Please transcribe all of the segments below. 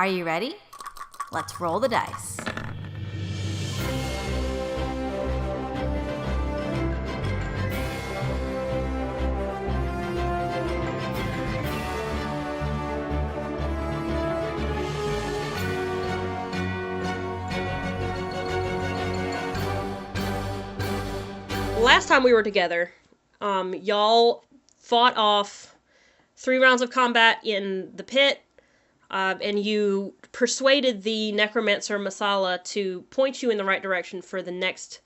Are you ready? Let's roll the dice. Last time we were together, y'all fought off 3 rounds of combat in the pit, and you persuaded the necromancer Masala to point you in the right direction for the next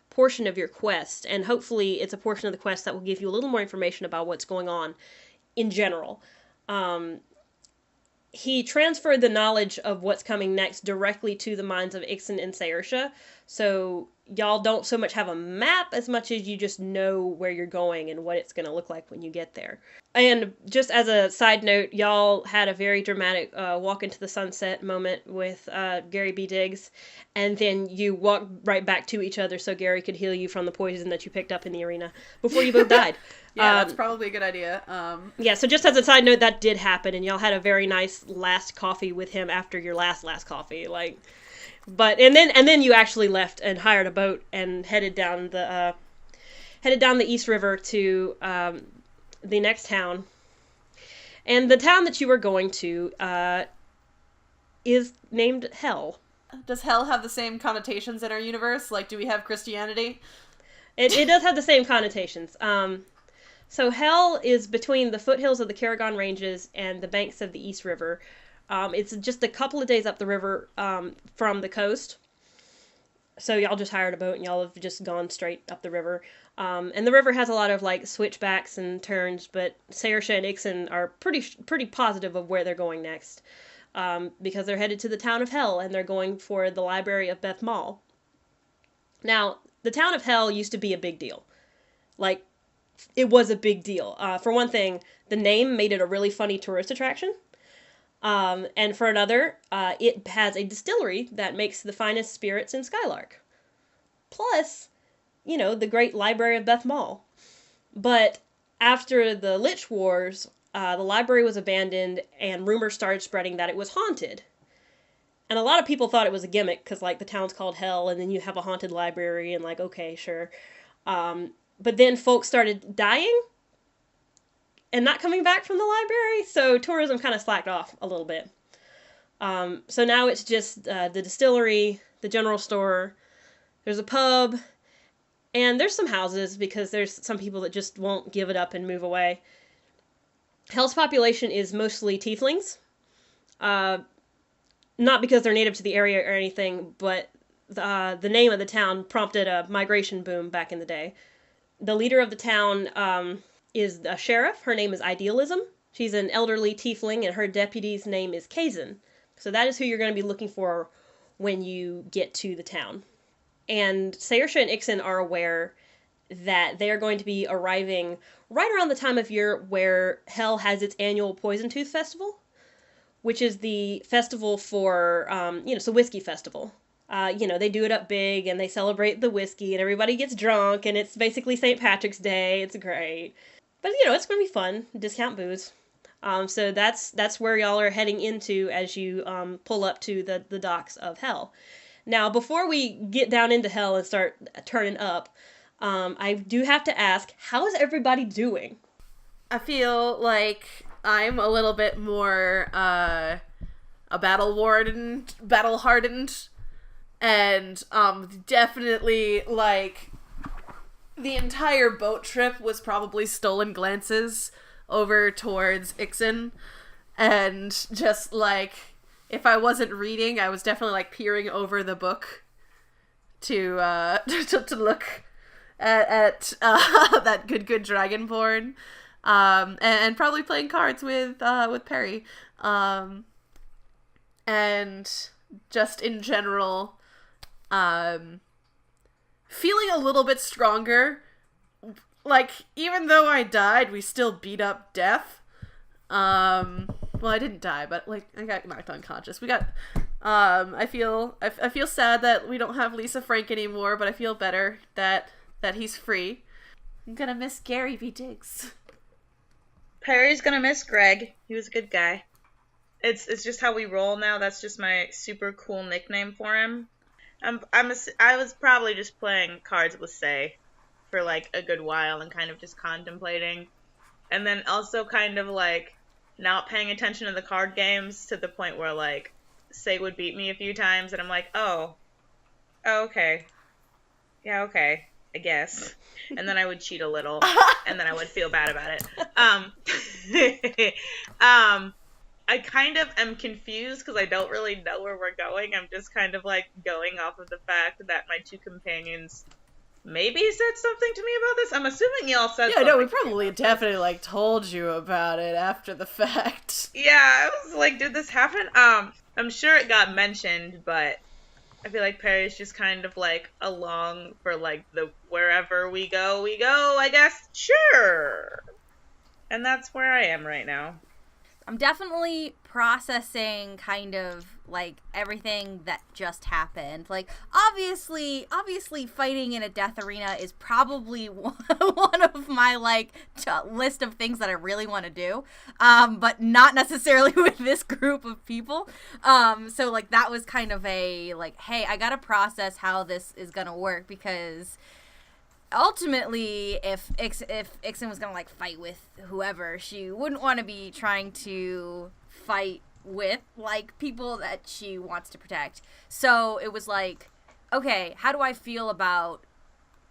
portion of your quest, and hopefully it's a portion of the quest that will give you a little more information about what's going on in general. He transferred the knowledge of what's coming next directly to the minds of Ixen and Saoirse, so y'all don't so much have a map as much as you just know where you're going and what it's going to look like when you get there. And just as a side note, y'all had a very dramatic walk into the sunset moment with Gary B. Diggs, and then you walked right back to each other so Gary could heal you from the poison that you picked up in the arena before you both died. Yeah, that's probably a good idea. Yeah, so just as a side note, that did happen, and y'all had a very nice last coffee with him after your last coffee, like... But and then you actually left and hired a boat and headed down the East River to the next town. And the town that you were going to is named Hell. Does hell have the same connotations in our universe? Like, do we have Christianity? It does have the same connotations. So Hell is between the foothills of the Karagon Ranges and the banks of the East River. It's just a couple of days up the river from the coast. So y'all just hired a boat and y'all have just gone straight up the river. And the river has a lot of like switchbacks and turns, but Saoirse and Ixen are pretty positive of where they're going next. Because they're headed to the town of Hell and they're going for the library of Beth Mall. Now, the town of Hell used to be a big deal. Like, it was a big deal. For one thing, the name made it a really funny tourist attraction. And for another, it has a distillery that makes the finest spirits in Skylark. Plus, the great library of Beth Mall. But after the Lich Wars, the library was abandoned and rumors started spreading that it was haunted. And a lot of people thought it was a gimmick, because, the town's called Hell, and then you have a haunted library, and, okay, sure. But then folks started dying and not coming back from the library, so tourism kind of slacked off a little bit. So now it's just the distillery, the general store, there's a pub, and there's some houses because there's some people that just won't give it up and move away. Hell's population is mostly tieflings. Not because they're native to the area or anything, but the name of the town prompted a migration boom back in the day. The leader of the town is a sheriff. Her name is Idealism. She's an elderly tiefling, and her deputy's name is Kazan. So that is who you're going to be looking for when you get to the town. And Saoirse and Ixen are aware that they are going to be arriving right around the time of year where Hell has its annual Poison Tooth Festival, which is the festival for, it's a whiskey festival. They do it up big, and they celebrate the whiskey, and everybody gets drunk, and it's basically St. Patrick's Day. It's great. But, it's going to be fun. Discount booze. So that's where y'all are heading into as you pull up to the docks of Hell. Now, before we get down into Hell and start turning up, I do have to ask, how is everybody doing? I feel like I'm a little bit more a battle-hardened, and definitely, the entire boat trip was probably stolen glances over towards Ixen, and just, if I wasn't reading, I was definitely, peering over the book to look at that good Dragonborn, and probably playing cards with Perry, and just in general, feeling a little bit stronger. Even though I died, we still beat up death. Well, I didn't die, but I got knocked unconscious. We got I feel sad that we don't have Lisa Frank anymore, but I feel better that he's free. I'm gonna miss Gary V. Diggs. Perry's gonna miss Greg. He was a good guy. It's just how we roll now. That's just my super cool nickname for him. I was probably just playing cards with Say for like a good while and kind of just contemplating, and then also kind of like not paying attention to the card games to the point where like Say would beat me a few times, and I'm like, oh okay, yeah, okay, I guess. And then I would cheat a little, and then I would feel bad about it. I kind of am confused because I don't really know where we're going. I'm just kind of like going off of the fact that my two companions maybe said something to me about this. I'm assuming y'all said something. Yeah, no, we probably definitely like told you about it after the fact. Yeah, I was like, did this happen? I'm sure it got mentioned, but I feel like Perry's just kind of like along for like the wherever we go, I guess. Sure. And that's where I am right now. I'm definitely processing kind of like everything that just happened. Like obviously fighting in a death arena is probably one of my like list of things that I really want to do. But not necessarily with this group of people. So like that was kind of a like, hey, I got to process how this is going to work, because ultimately, if Ixen was gonna like fight with whoever, she wouldn't want to be trying to fight with like people that she wants to protect. So it was like, okay, how do I feel about?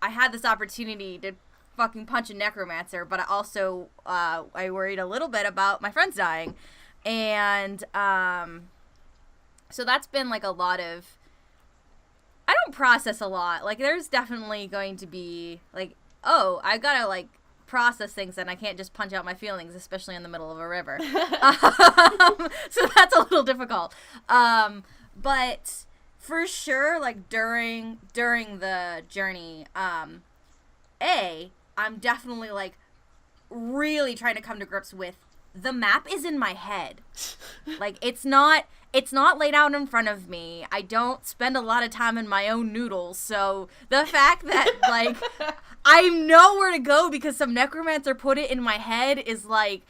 I had this opportunity to fucking punch a necromancer, but I also I worried a little bit about my friends dying, and so that's been like a lot of. I don't process a lot. Like, there's definitely going to be, like, oh, I gotta, like, process things, and I can't just punch out my feelings, especially in the middle of a river. So that's a little difficult. But for sure, like, during the journey, I'm definitely, like, really trying to come to grips with the map is in my head. Like, it's not laid out in front of me. I don't spend a lot of time in my own noodles. So the fact that, like, I know where to go because some necromancer put it in my head is like,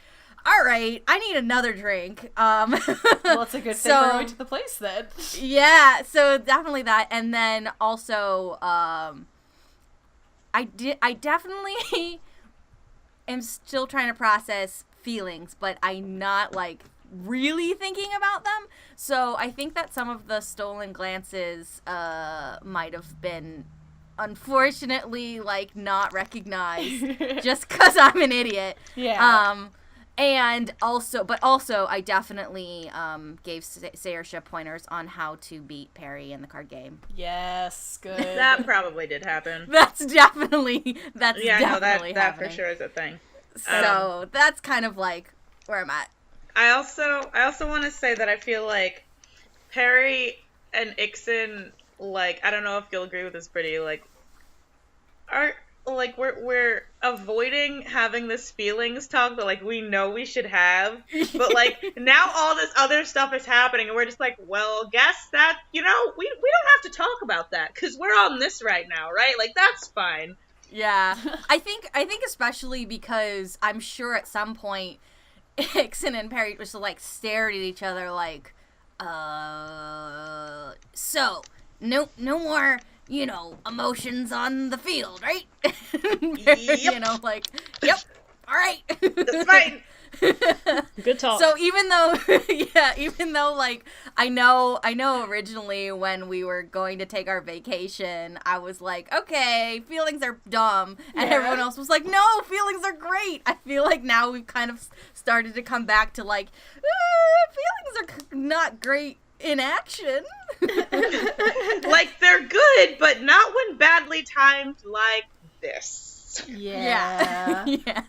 all right, I need another drink. Well, it's a good thing we're going to the place then. Yeah, so definitely that. And then also, I definitely am still trying to process feelings, but I'm not like really thinking about them. So I think that some of the stolen glances might have been unfortunately like not recognized just because I'm an idiot. Yeah. And also I definitely gave Saoirse pointers on how to beat Perry in the card game. Yes, good. That probably did happen. That's definitely that happening. For sure is a thing. So that's kind of like where I'm at. I also want to say that I feel like Perry and Ixen, like, I don't know if you'll agree with this, Brittany, like, are like we're avoiding having this feelings talk that like we know we should have, but like now all this other stuff is happening and we're just like, well, guess that, you know, we don't have to talk about that because we're on this right now, right? Like, that's fine. Yeah. I think especially because I'm sure at some point Ixen and Perry just like stared at each other like, so no more, you know, emotions on the field, right? Yep. You know, like, yep, all right. That's fine. Good talk. So even though like I know originally when we were going to take our vacation, I was like, okay, feelings are dumb, and everyone else was like, no, feelings are great. I feel like now we've kind of started to come back to like, feelings are not great in action. Like, they're good, but not when badly timed like this. Yeah. Yeah.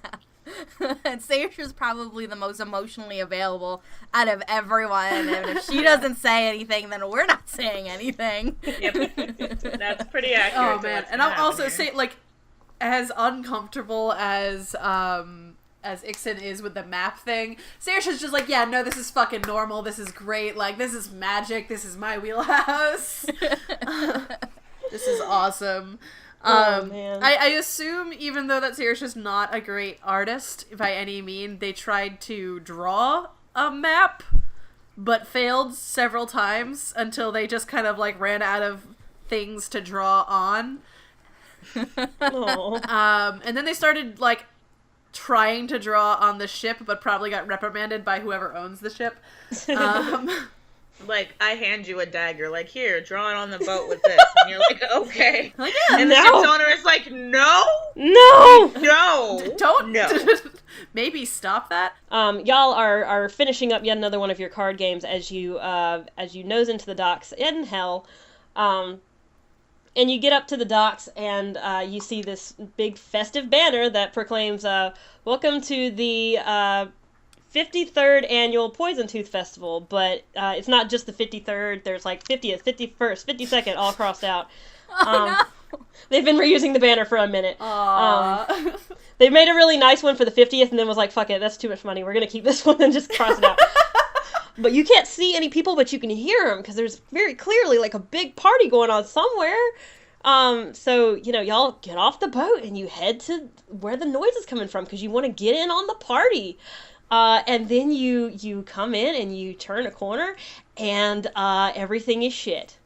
And Saoirse's probably the most emotionally available out of everyone, and if she doesn't say anything, then we're not saying anything. Yep. That's pretty accurate. Oh man, and I'll also say, like, as uncomfortable as Ixen is with the map thing, Saoirse's just like, yeah, no, this is fucking normal, this is great, like, this is magic, this is my wheelhouse. This is awesome. Man. I assume, even though that Saoirse's not a great artist by any mean, they tried to draw a map but failed several times until they just kind of like ran out of things to draw on. And then they started like trying to draw on the ship, but probably got reprimanded by whoever owns the ship. Like, I hand you a dagger, like, here, draw it on the boat with this. And you're like, okay. Like, yeah, and the ship's owner is like, no! No! No! Don't. No. Maybe stop that. Y'all are finishing up yet another one of your card games as you nose into the docks in Hell. And you get up to the docks and you see this big festive banner that proclaims, welcome to the 53rd annual Poison Tooth Festival, but it's not just the 53rd. There's like 50th, 51st, 52nd all crossed out. No. They've been reusing the banner for a minute. They made a really nice one for the 50th and then was like, fuck it, that's too much money. We're going to keep this one and just cross it out. But you can't see any people, but you can hear them because there's very clearly like a big party going on somewhere. So, y'all get off the boat and you head to where the noise is coming from because you want to get in on the party. And then you come in and you turn a corner and everything is shit.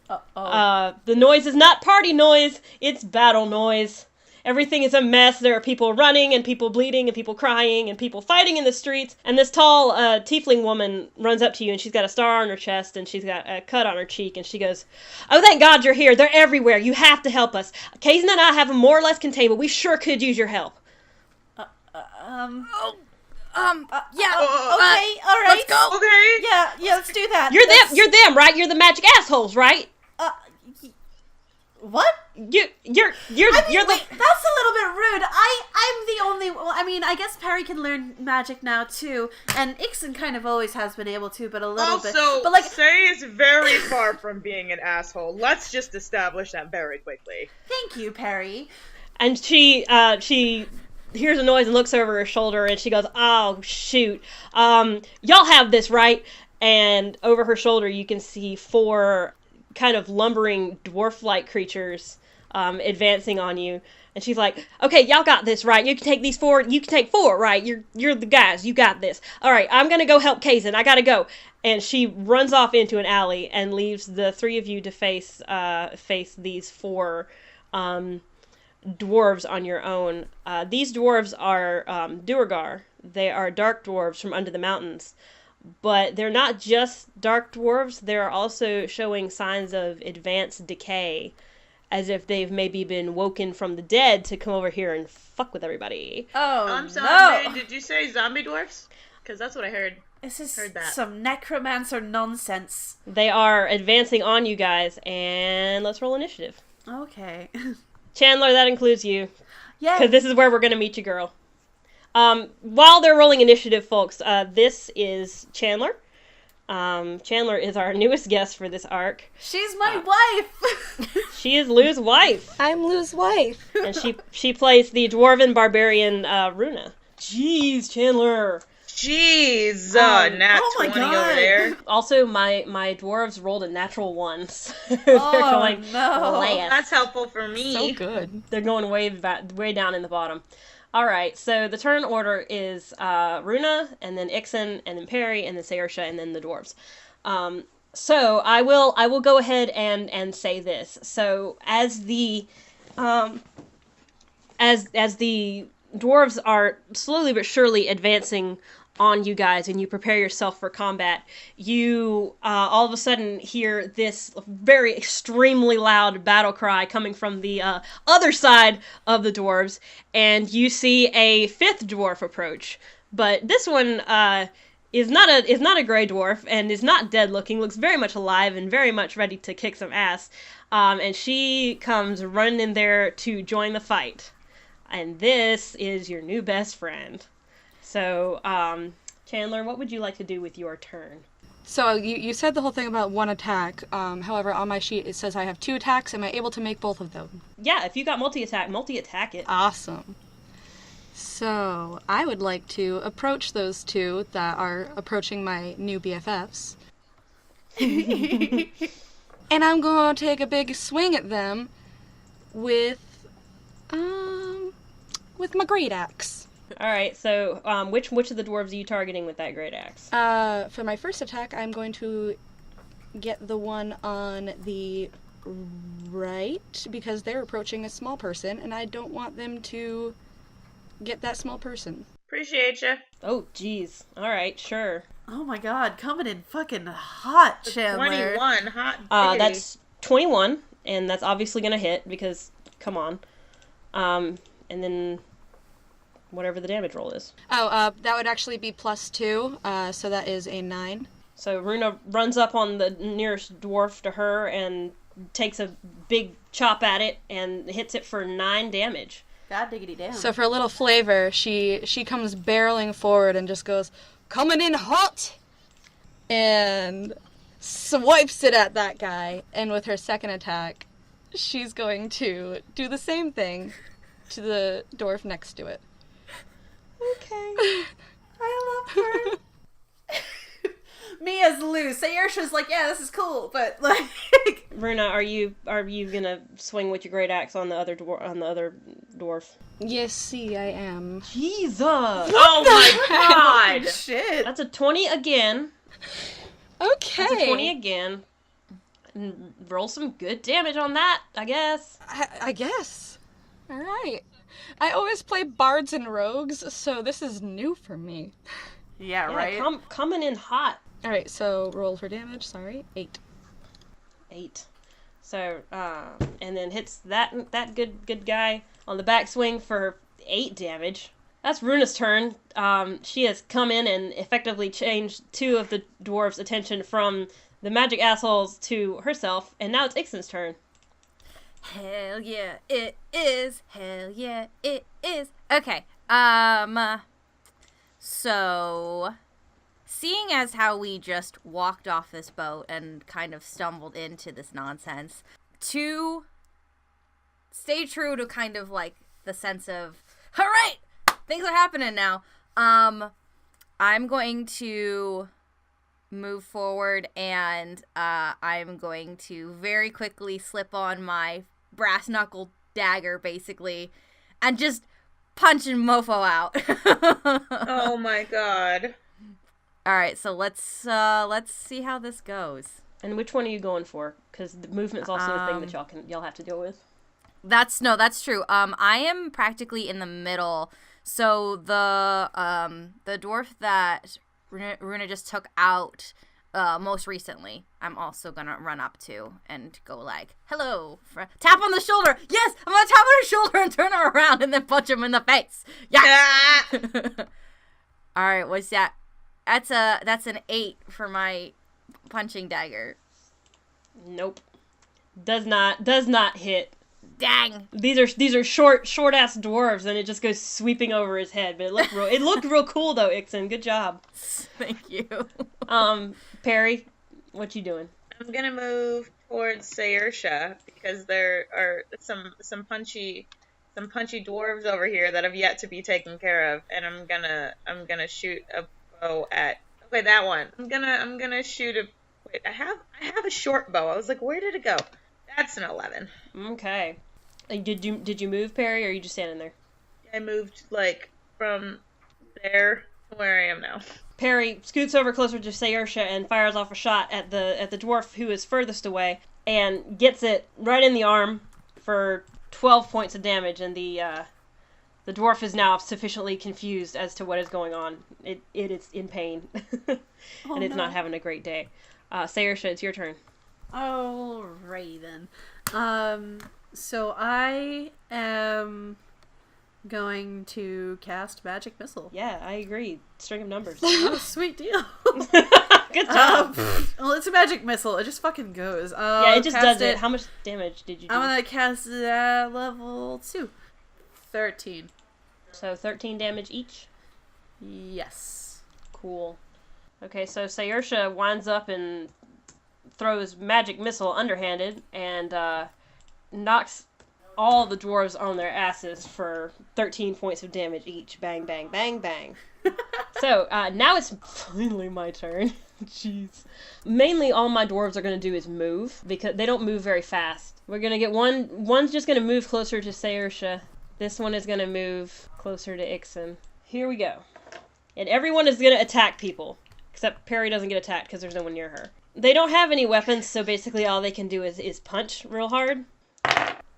The noise is not party noise, it's battle noise. Everything is a mess. There are people running and people bleeding and people crying and people fighting in the streets. And this tall tiefling woman runs up to you and she's got a star on her chest and she's got a cut on her cheek and she goes, "Oh, thank God you're here. They're everywhere. You have to help us. Kaizen and I have them more or less contained, but we sure could use your help." Yeah. Okay, all right. Let's go. Okay. Yeah, let's do that. You're them, right? You're the magic assholes, right? What? You're I mean, the... wait, that's a little bit rude. I'm the only. Well, I mean, I guess Perry can learn magic now too, and Ixon kind of always has been able to, but a little bit. Also, But like, Say is very far from being an asshole. Let's just establish that very quickly. thank you, Perry. And she hears a noise and looks over her shoulder and she goes, "Oh, shoot. Y'all have this, right?" And over her shoulder you can see 4 kind of lumbering dwarf-like creatures advancing on you. And she's like, "Okay, y'all got this, right? You can take these 4. You can take 4, right? You're the guys. You got this. All right, I'm gonna go help Kaizen. I gotta go." And she runs off into an alley and leaves the 3 of you to face these 4 dwarves on your own. These dwarves are Duergar. They are dark dwarves from under the mountains. But they're not just dark dwarves. They're also showing signs of advanced decay, as if they've maybe been woken from the dead to come over here and fuck with everybody. Oh, I'm sorry, no. Mary, did you say zombie dwarfs? Because that's what I heard. This is Heard that. some necromancer nonsense. They are advancing on you guys, and let's roll initiative. Okay. Chandler, that includes you, because Yay. this is where we're going to meet you, girl. While they're rolling initiative, folks, this is Chandler. Chandler is our newest guest for this arc. She's my wife. She is Lou's wife. I'm Lou's wife. And she plays the dwarven barbarian Rhuna. Jeez, Chandler. Jeez, nat oh my 20 God. over there. Also, my dwarves rolled a natural 1. So they're Oh, going no. last. That's helpful for me. So good. They're going way down in the bottom. All right, so the turn order is Rhuna, and then Ixon, and then Perry, and then Saoirse, and then the dwarves. So I will go ahead and say this. So as the as the dwarves are slowly but surely advancing on you guys and you prepare yourself for combat, you all of a sudden hear this very extremely loud battle cry coming from the other side of the dwarves, and you see a 5th dwarf approach. But this one is not a gray dwarf and is not dead looking, looks very much alive and very much ready to kick some ass. And she comes running in there to join the fight. And this is your new best friend. So, Chandler, what would you like to do with your turn? So you said the whole thing about 1 attack. However, on my sheet it says I have 2 attacks. Am I able to make both of them? Yeah, if you got multi-attack it. Awesome. So I would like to approach those 2 that are approaching my new BFFs. And I'm going to take a big swing at them with my great axe. All right, so which of the dwarves are you targeting with that great axe? For my first attack, I'm going to get the one on the right, because they're approaching a small person, and I don't want them to get that small person. Appreciate you. Oh, jeez. All right, sure. Oh my god, coming in fucking hot, Chandler. 21, hot diggity. That's 21, and that's obviously going to hit, because, come on. And then whatever the damage roll is. Oh, that would actually be +2, so that is a 9. So Rhuna runs up on the nearest dwarf to her and takes a big chop at it and hits it for 9 damage. God diggity damn. So for a little flavor, she comes barreling forward and just goes, "Coming in hot!" and swipes it at that guy. And with her second attack, she's going to do the same thing to the dwarf next to it. Okay. I love her. Me as Lou. Sayersha's like, yeah, this is cool, but like Rhuna, are you gonna swing with your great axe on the other dwarf? Yes, see, I am. Jesus! Oh my god! shit. That's a 20 again. Okay. That's a 20 again. And roll some good damage on that, I guess. I guess. All right. I always play bards and rogues, so this is new for me. Yeah, right? Coming in hot. All right, so roll for damage. Sorry, 8. 8. So, and then hits that good guy on the backswing for 8 damage. That's Runa's turn. She has come in and effectively changed 2 of the dwarves' attention from the magic assholes to herself, and now it's Ixen's turn. Hell yeah, it is. Hell yeah, it is. Okay. So, seeing as how we just walked off this boat and kind of stumbled into this nonsense, to stay true to kind of like the sense of, all right, things are happening now. I'm going to move forward and I'm going to very quickly slip on my brass knuckle dagger, basically, and just punch and mofo out. Oh my god. All right, so let's see how this goes. And which one are you going for? Because the movement's also a thing that y'all have to deal with. That's true. I am practically in the middle. So the dwarf that Rhuna just took out most recently, I'm also gonna run up to and go like, "Hello," tap on the shoulder. Yes, I'm gonna tap on his shoulder and turn him around and then punch him in the face. Yeah. All right, what's that? That's an 8 for my punching dagger. Nope. Does not hit. Dang. These are short ass dwarves, and it just goes sweeping over his head. But it looked real cool though, Ixen. Good job. Thank you. Perry, what you doing? I'm gonna move towards Sayersha because there are some punchy dwarves over here that have yet to be taken care of, and I'm gonna shoot a bow at that one. I'm gonna shoot a wait. I have a short bow. I was like, where did it go? That's an 11. Okay. Did you move, Perry, or are you just standing there? I moved like from there to where I am now. Perry scoots over closer to Sayersha and fires off a shot at the dwarf who is furthest away and gets it right in the arm for 12 points of damage, and the dwarf is now sufficiently confused as to what is going on. It is in pain, and it's not having a great day. Sayersha, it's your turn. Alrighty then. So I am going to cast Magic Missile. Yeah, I agree. String of numbers. Oh, sweet deal. Good job. Well, it's a Magic Missile. It just fucking goes. Yeah, it just does it. How much damage did you do? I'm gonna cast it at level 2. 13. So 13 damage each? Yes. Cool. Okay, so Sayersha winds up and throws Magic Missile underhanded and knocks all the dwarves on their asses for 13 points of damage each. Bang, bang, bang, bang. So, now it's finally my turn. Jeez. Mainly all my dwarves are going to do is move, because they don't move very fast. We're going to get one's just going to move closer to Sayersha. This one is going to move closer to Ixen. here we go. And everyone is going to attack people. Except Perry doesn't get attacked because there's no one near her. They don't have any weapons, so basically all they can do is punch real hard.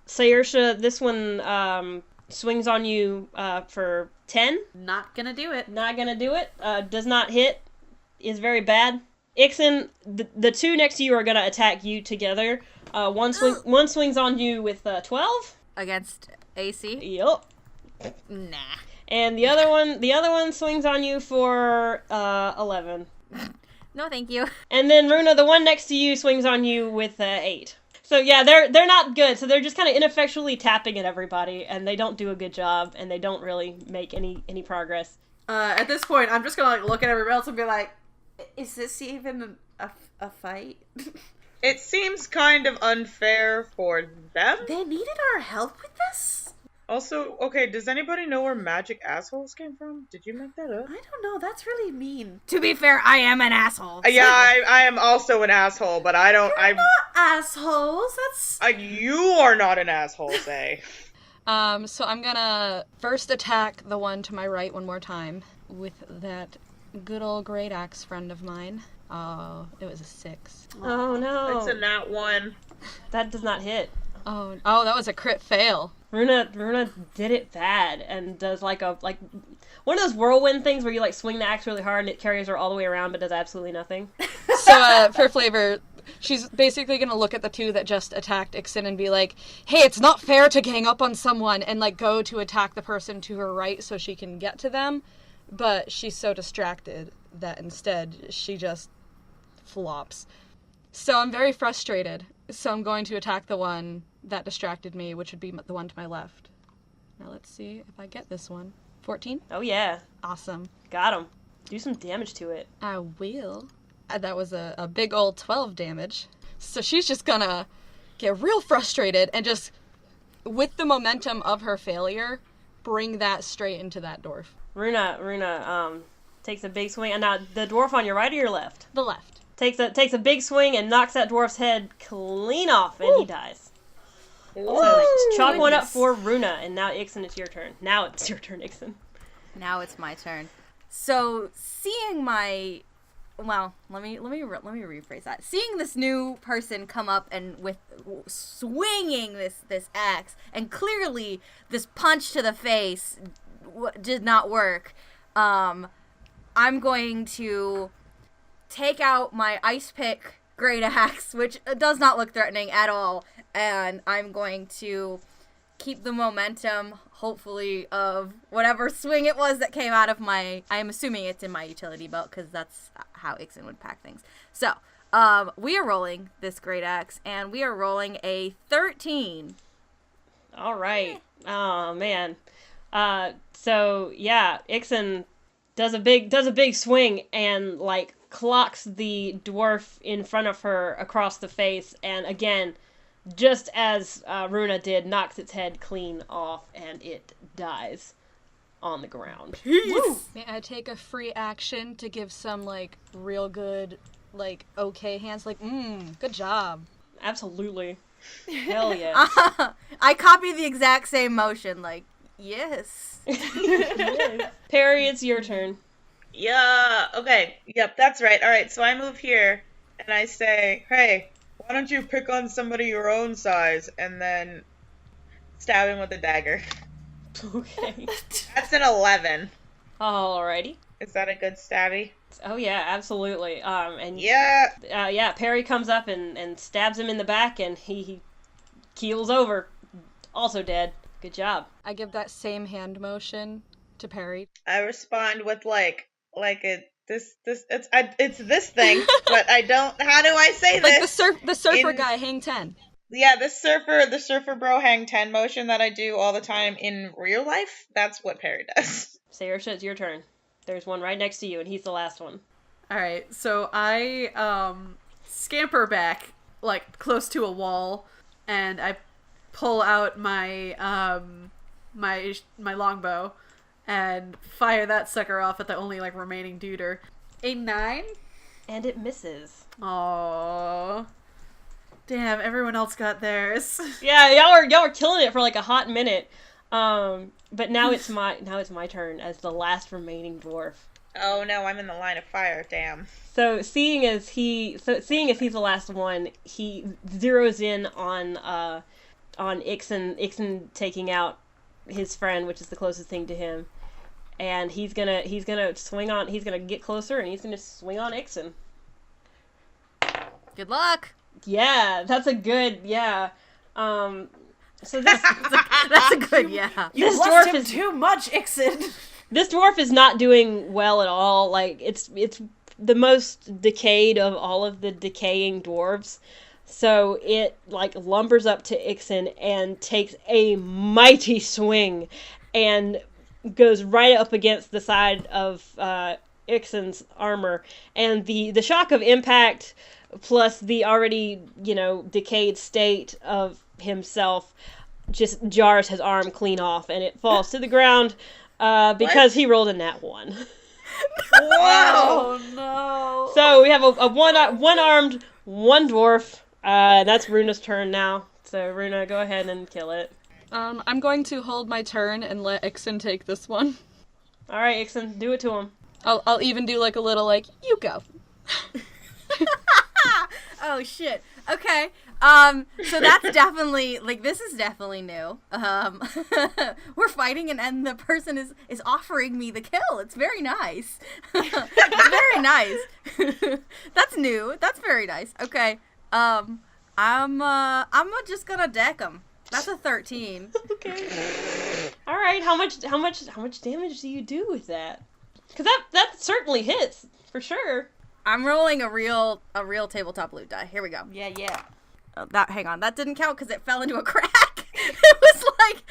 Saoirse, this one swings on you for 10. Not gonna do it. Not gonna do it. Does not hit. Is very bad. Ixen, the two next to you are gonna attack you together. One swings on you with 12 Against AC? Yup. Nah. And the other one swings on you for 11. No, thank you. And then Rhuna, the one next to you, swings on you with 8. So yeah, they're not good. So they're just kind of ineffectually tapping at everybody, and they don't do a good job, and they don't really make any progress. At this point, I'm just gonna look at everybody else and be like, "Is this even a fight?" It seems kind of unfair for them. They needed our help with this? Also, okay, does anybody know where magic assholes came from? Did you make that up? I don't know. That's really mean. To be fair, I am an asshole. Yeah, I am also an asshole, but I don't. We're not assholes. That's. You are not an asshole, say. So I'm gonna first attack the one to my right one more time with that good old great axe friend of mine. Oh, it was a 6. Oh no. It's a nat 1. That does not hit. Oh, that was a crit fail. Rhuna did it bad and does like one of those whirlwind things where you like swing the axe really hard and it carries her all the way around but does absolutely nothing. So for flavor, she's basically gonna look at the two that just attacked Ixen and be like, "Hey, it's not fair to gang up on someone," and like go to attack the person to her right so she can get to them, but she's so distracted that instead she just flops. So I'm very frustrated. So I'm going to attack the one that distracted me, which would be the one to my left. Now let's see if I get this one. 14? Oh yeah. Awesome. Got him. Do some damage to it. I will. That was a big old 12 damage. So she's just gonna get real frustrated and just, with the momentum of her failure, bring that straight into that dwarf. Rhuna takes a big swing. And now the dwarf on your right or your left? The left. Takes a big swing and knocks that dwarf's head clean off, and he dies. So chalk one up for Rhuna, and now Ixen, it's your turn. Now it's your turn, Ixen. Now it's my turn. So seeing my, well, let me rephrase that. Seeing this new person come up and with swinging this axe, and clearly this punch to the face did not work. I'm going to take out my ice pick great axe, which does not look threatening at all, and I'm going to keep the momentum, hopefully, of whatever swing it was that came out of my, I'm assuming it's in my utility belt, because that's how Ixen would pack things. So, we are rolling this great axe, and we are rolling a 13. All right. Oh, man. So, yeah, Ixen does a big swing and, like, clocks the dwarf in front of her across the face, and again, just as Rhuna did, knocks its head clean off, and it dies on the ground. Woo! May I take a free action to give some, like, real good, like, okay hands? Like, good job. Absolutely. Hell yeah. I copy the exact same motion, like, yes. Perry, it's your turn. Yeah, okay. Yep, that's right. Alright, so I move here, and I say, hey, why don't you pick on somebody your own size, and then stab him with a dagger. Okay. That's an 11. Alrighty. Is that a good stabby? Oh yeah, absolutely. And yeah. Perry comes up and stabs him in the back, and he keels over, also dead. Good job. I give that same hand motion to Perry. I respond with it's this thing, but I don't. How do I say this? Like the surfer guy, hang 10. Yeah, the surfer bro hang 10 motion that I do all the time in real life. That's what Perry does. Saoirse, it's your turn. There's one right next to you, and he's the last one. Alright, so I scamper back, like, close to a wall, and I pull out my my longbow and fire that sucker off at the only, like, remaining duder. A 9? And it misses. Aww. Damn, everyone else got theirs. Yeah, y'all were killing it for like a hot minute. But now it's my turn as the last remaining dwarf. Oh no, I'm in the line of fire. Damn. So seeing as he's the last one, he zeroes in on Ixen. Ixen taking out his friend, which is the closest thing to him, and he's gonna swing on. He's gonna get closer and he's gonna swing on Ixen. Good luck. Yeah, that's a good So this That's a good yeah. You This blessed dwarf him is- too much, Ixen. this dwarf is not doing well at all. Like it's the most decayed of all of the decaying dwarves. So it like lumbers up to Ixen and takes a mighty swing and goes right up against the side of Ixen's armor, and the shock of impact plus the already, decayed state of himself just jars his arm clean off, and it falls to the ground because he rolled a nat 1. Wow. Oh no. So we have a one-armed, one dwarf. That's Runa's turn now. So Rhuna, go ahead and kill it. I'm going to hold my turn and let Ixen take this one. All right, Ixen, do it to him. I'll even do like a little you go. Oh shit. Okay. So that's definitely this is definitely new. We're fighting and the person is offering me the kill. It's very nice. It's very nice. That's new. That's very nice. Okay. I'm just gonna deck him. That's a 13. Okay. All right. How much damage do you do with that? Because that certainly hits for sure. I'm rolling a real tabletop loot die. Here we go. Yeah. Hang on, that didn't count because it fell into a crack. It was like,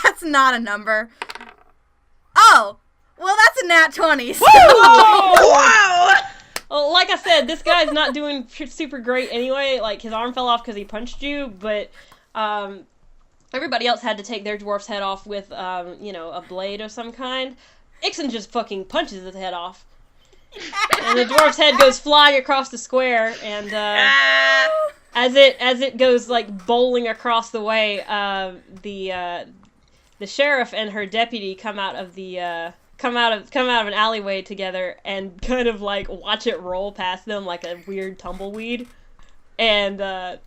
that's not a number. Oh, well, that's a nat 20. So. Wow. Well, like I said, this guy's not doing super great anyway. Like, his arm fell off because he punched you, but everybody else had to take their dwarf's head off with, a blade of some kind. Ixen just fucking punches his head off. And the dwarf's head goes flying across the square, and as it goes like bowling across the way, the sheriff and her deputy come out of an alleyway together and kind of like watch it roll past them like a weird tumbleweed, and the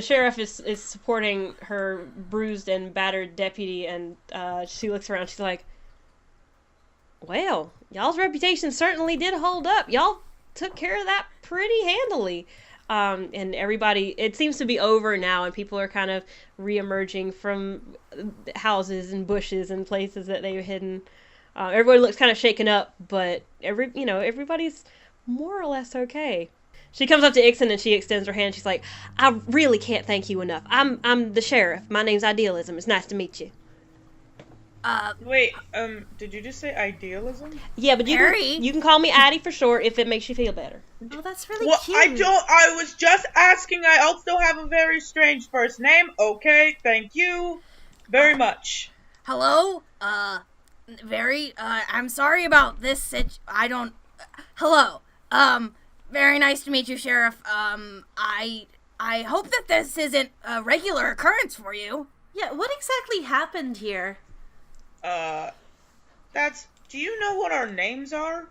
sheriff is supporting her bruised and battered deputy, and she looks around. She's like, "Well, y'all's reputation certainly did hold up. Y'all took care of that pretty handily." And everybody, it seems to be over now, and people are kind of re-emerging from houses and bushes and places that they were hidden. Everybody looks kind of shaken up, but everybody's more or less okay. She comes up to Ixen and she extends her hand. She's like, "I really can't thank you enough. I'm the sheriff. My name's Idealism. It's nice to meet you." Wait, did you just say idealism? Yeah, but you can call me Addie for short if it makes you feel better. Oh, that's really Well, cute. I was just asking. I also have a very strange first name. Okay, thank you very much. Hello? I'm sorry about this hello. Very nice to meet you, Sheriff. I hope that this isn't a regular occurrence for you. Yeah, what exactly happened here? Do you know what our names are?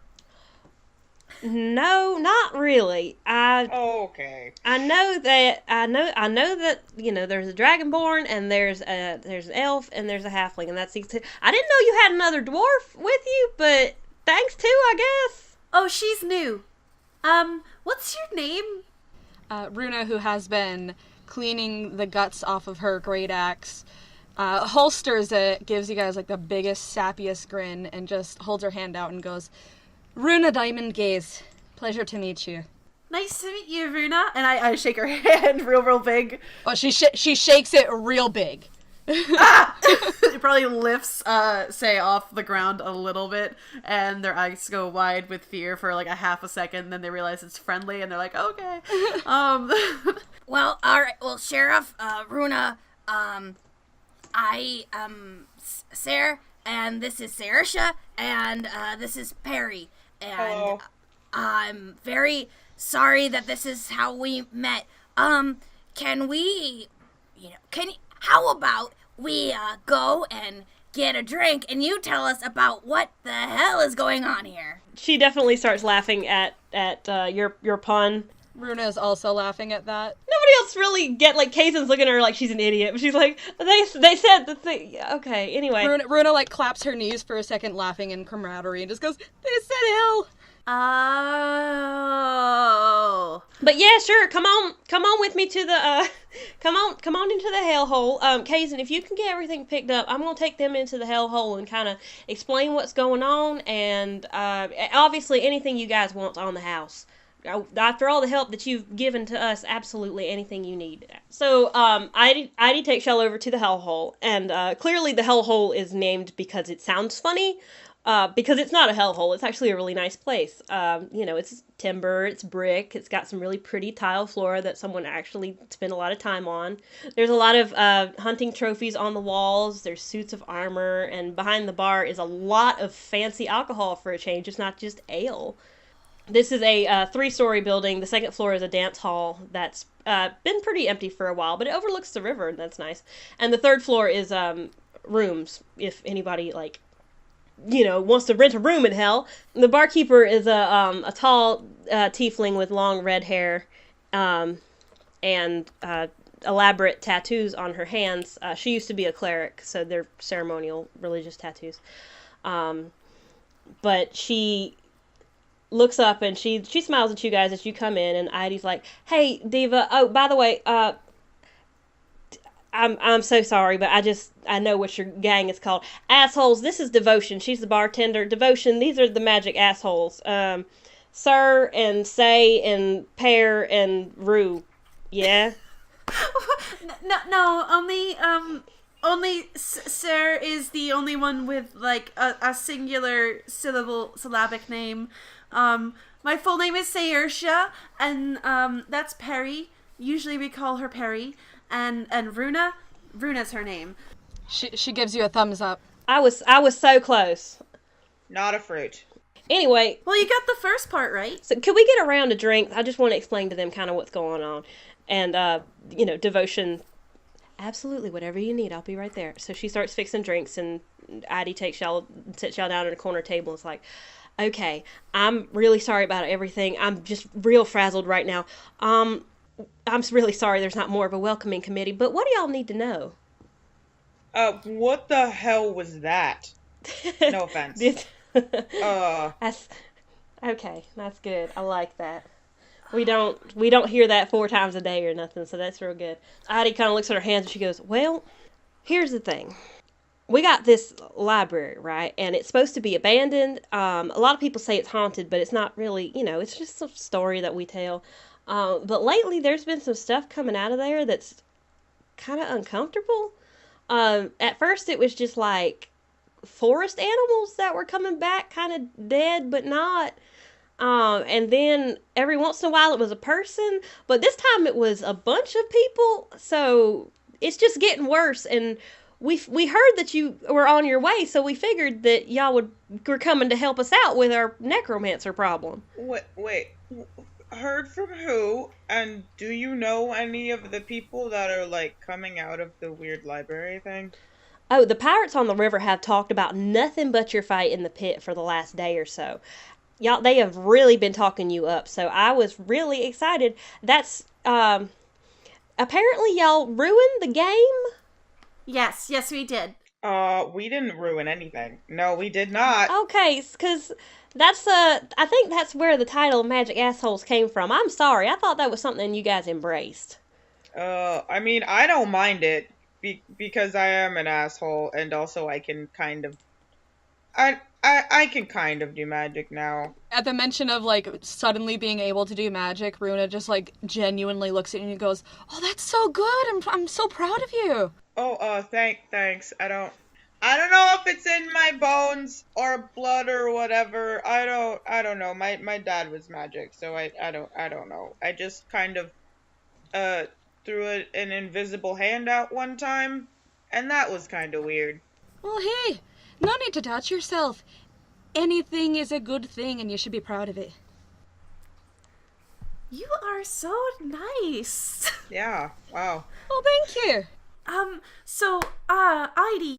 No, not really. Okay. I know that there's a dragonborn and there's an elf and there's a halfling, and that's I didn't know you had another dwarf with you, but thanks too, I guess. Oh, she's new. What's your name? Rhuna, who has been cleaning the guts off of her great axe, holsters it, gives you guys like the biggest, sappiest grin, and just holds her hand out and goes, "Rhuna Diamondgaze, pleasure to meet you." Nice to meet you, Rhuna. And I shake her hand real big. Oh, she shakes it real big. It probably lifts Say off the ground a little bit, and their eyes go wide with fear for like a half a second, then they realize it's friendly and they're like, okay. Well, alright, well, Sheriff, Rhuna, I am Sarah, and this is Sarisha, and this is Perry, and Hello. I'm very sorry that this is how we met. How about we go and get a drink, and you tell us about what the hell is going on here. She definitely starts laughing at your pun. Rhuna is also laughing at that. Nobody else really like, Kaizen's looking at her like she's an idiot. But she's like, they said the thing. Okay, anyway. Rhuna, like, claps her knees for a second, laughing in camaraderie, and just goes, they said hell. Oh. But yeah, sure, come on with me to the, come on into the hellhole. Kaizen, if you can get everything picked up, I'm gonna take them into the hellhole and kind of explain what's going on, and, obviously anything you guys want on the house. After all the help that you've given to us, absolutely anything you need. So, Heidi takes y'all over to the hellhole, and clearly the hellhole is named because it sounds funny, because it's not a hellhole. It's actually a really nice place. It's timber, it's brick, it's got some really pretty tile flora that someone actually spent a lot of time on. There's a lot of hunting trophies on the walls, there's suits of armor, and behind the bar is a lot of fancy alcohol for a change. It's not just ale. This is a 3-story building. The second floor is a dance hall that's been pretty empty for a while, but it overlooks the river, and that's nice. And the third floor is rooms, if anybody, wants to rent a room in hell. The barkeeper is a tall tiefling with long red hair and elaborate tattoos on her hands. She used to be a cleric, so they're ceremonial religious tattoos. But she looks up and she smiles at you guys as you come in, and Heidi's like, "Hey, Diva. Oh, by the way, I'm so sorry, but I know what your gang is called. Assholes. This is Devotion. She's the bartender. Devotion. These are the magic assholes. Sir and Say and Pear and Rue. Yeah." No, only Sir is the only one with, like, a singular syllabic name. My full name is Sayersha, and, that's Perry. Usually we call her Perry. And Runa's her name. She gives you a thumbs up. I was so close. Not a fruit. Anyway. Well, you got the first part right. So could we get a round of drinks? I just want to explain to them kind of what's going on. And, Devotion, absolutely, whatever you need, I'll be right there. So she starts fixing drinks, and Addie sits y'all down at a corner table and is like, "Okay, I'm really sorry about everything. I'm just real frazzled right now. I'm really sorry there's not more of a welcoming committee, but what do y'all need to know?" What the hell was that? No offense. That's okay. That's good. I like that. We don't hear that 4 times a day or nothing, so that's real good. Heidi kind of looks at her hands and she goes, "Well, here's the thing. We got this library, right? And it's supposed to be abandoned. A lot of people say it's haunted, but it's not really, it's just a story that we tell. But lately there's been some stuff coming out of there that's kind of uncomfortable. At first it was just like forest animals that were coming back kind of dead, but not. And then every once in a while it was a person, but this time it was a bunch of people. So it's just getting worse. And we heard that you were on your way, so we figured that y'all were coming to help us out with our necromancer problem." Wait. Heard from who? And do you know any of the people that are, like, coming out of the weird library thing? Oh, the pirates on the river have talked about nothing but your fight in the pit for the last day or so. Y'all, they have really been talking you up, so I was really excited. That's, apparently y'all ruined the game? Yes, we did. We didn't ruin anything. No, we did not. Okay, because that's, I think that's where the title Magic Assholes came from. I'm sorry, I thought that was something you guys embraced. I mean, I don't mind it, because I am an asshole, and also I can kind of... I can kind of do magic now. At the mention of, like, suddenly being able to do magic, Rhuna just, like, genuinely looks at you and goes, "Oh, that's so good! I'm so proud of you!" Oh, thanks. I don't know if it's in my bones or blood or whatever. I don't know. My dad was magic, so I don't know. I just kind of threw an invisible hand out one time, and that was kind of weird. Well, hey, no need to doubt yourself. Anything is a good thing, and you should be proud of it. You are so nice. Yeah, wow. Oh, thank you. Heidi,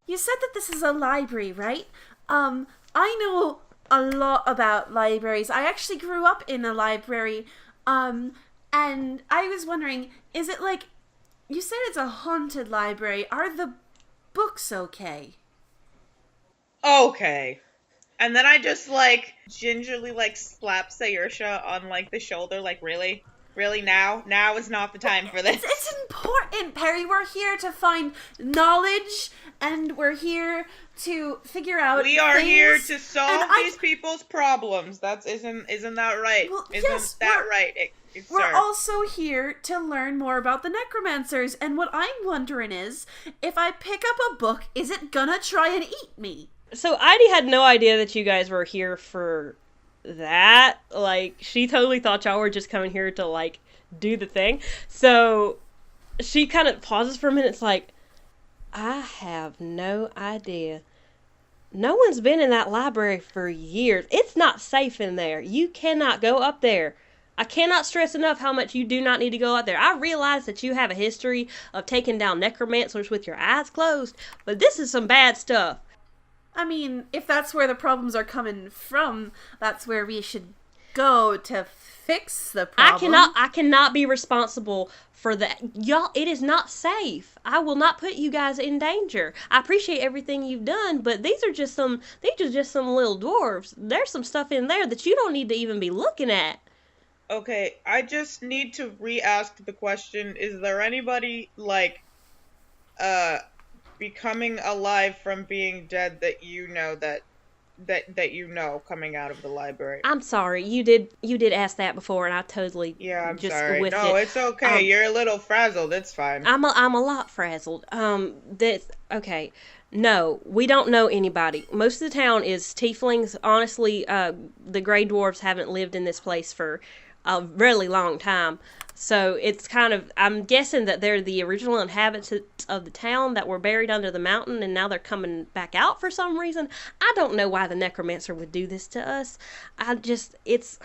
you said that this is a library, right? I know a lot about libraries. I actually grew up in a library, and I was wondering, is it like, you said it's a haunted library, are the books okay? Okay. And then I just, like, gingerly, like, slap Sayersha on, like, the shoulder, like, really? Really now? Now is not the time for this. It's important, Perry. We're here to find knowledge, and we're here to figure out We are things, here to solve and these people's problems. Isn't that right? Well, isn't yes, that right? We're Sir? also here to learn more about the necromancers, and what I'm wondering is, if I pick up a book, is it gonna try and eat me? So Heidi had no idea that you guys were here for that. Like, she totally thought y'all were just coming here to, like, do the thing. So she kind of pauses for a minute. It's like, I have no idea. No one's been in that library for years. It's not safe in there. You cannot go up there. I cannot stress enough how much you do not need to go out there. I realize that you have a history of taking down necromancers with your eyes closed, but this is some bad stuff. I mean, if that's where the problems are coming from, that's where we should go to fix the problem. I cannot be responsible for that. Y'all, it is not safe. I will not put you guys in danger. I appreciate everything you've done, but these are just some little dwarves. There's some stuff in there that you don't need to even be looking at. Okay, I just need to re-ask the question, is there anybody, like, becoming alive from being dead that you know that you know coming out of the library? I'm sorry, you did ask that before, and I totally I'm just sorry. whiffed No, it. it's okay. You're a little frazzled. It's fine. I'm a lot frazzled. Okay. No, we don't know anybody. Most of the town is tieflings. Honestly, the gray dwarves haven't lived in this place for a really long time. So it's kind of, I'm guessing that they're the original inhabitants of the town that were buried under the mountain, and now they're coming back out for some reason. I don't know why the necromancer would do this to us. It's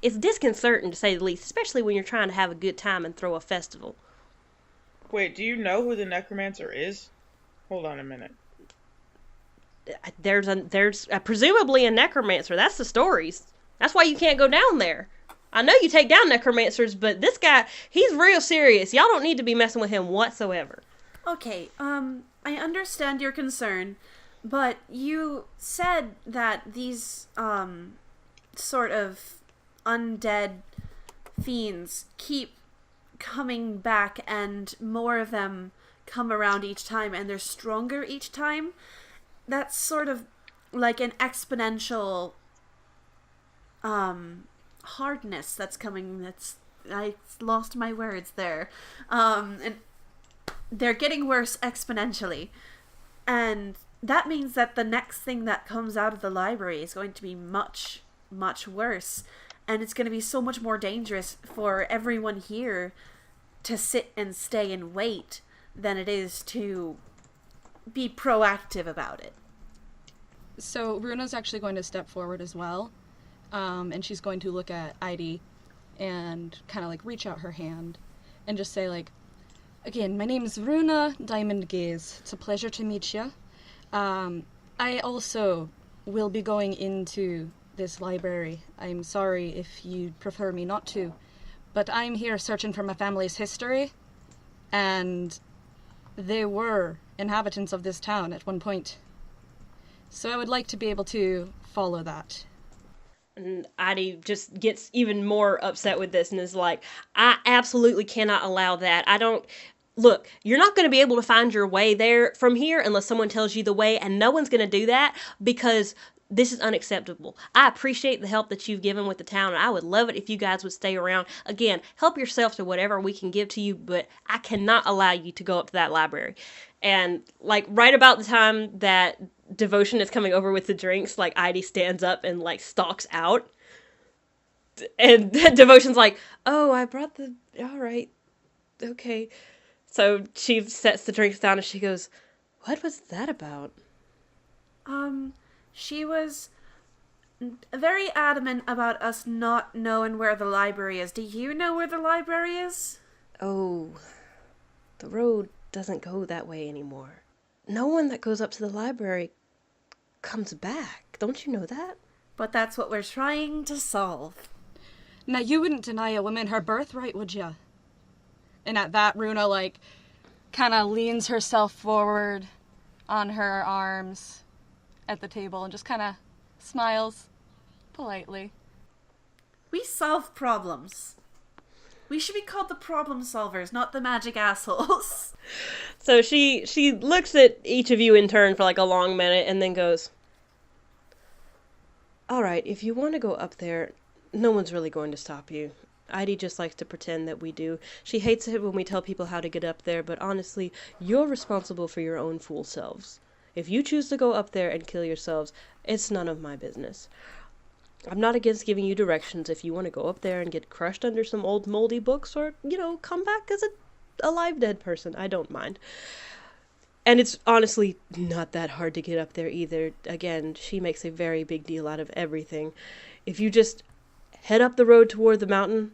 disconcerting to say the least, especially when you're trying to have a good time and throw a festival. Wait, do you know who the necromancer is? Hold on a minute. There's presumably a necromancer. That's the stories. That's why you can't go down there. I know you take down necromancers, but this guy, he's real serious. Y'all don't need to be messing with him whatsoever. Okay, I understand your concern, but you said that these, sort of undead fiends keep coming back, and more of them come around each time, and they're stronger each time. That's sort of like an exponential, hardness that's coming. I lost my words there. And they're getting worse exponentially. And that means that the next thing that comes out of the library is going to be much, much worse. And it's going to be so much more dangerous for everyone here to sit and stay and wait than it is to be proactive about it. So Rhuna's actually going to step forward as well. And she's going to look at Heidi and kind of like reach out her hand and just say like, again, my name is Rhuna Diamondgaze. It's a pleasure to meet you. I also will be going into this library. I'm sorry if you'd prefer me not to, but I'm here searching for my family's history, and they were inhabitants of this town at one point. So I would like to be able to follow that. And Heidi just gets even more upset with this and is like, I absolutely cannot allow that. Look, you're not going to be able to find your way there from here unless someone tells you the way, and no one's going to do that because this is unacceptable. I appreciate the help that you've given with the town, and I would love it if you guys would stay around. Again, help yourself to whatever we can give to you, but I cannot allow you to go up to that library. And, like, right about the time that Devotion is coming over with the drinks, like, Heidi stands up and, like, stalks out. And Devotion's like, oh, I brought all right, okay. So she sets the drinks down and she goes, what was that about? She was very adamant about us not knowing where the library is. Do you know where the library is? Oh, the road doesn't go that way anymore. No one that goes up to the library comes back. Don't you know that? But that's what we're trying to solve. Now, you wouldn't deny a woman her birthright, would ya? And at that, Rhuna, like, kind of leans herself forward on her arms at the table and just kind of smiles politely. We solve problems. We should be called the problem solvers, not the magic assholes. So she looks at each of you in turn for like a long minute and then goes, all right, if you want to go up there, no one's really going to stop you. Heidi just likes to pretend that we do. She hates it when we tell people how to get up there, but honestly, you're responsible for your own fool selves. If you choose to go up there and kill yourselves, it's none of my business. I'm not against giving you directions if you want to go up there and get crushed under some old moldy books or, come back as a live dead person. I don't mind. And it's honestly not that hard to get up there either. Again, she makes a very big deal out of everything. If you just head up the road toward the mountain,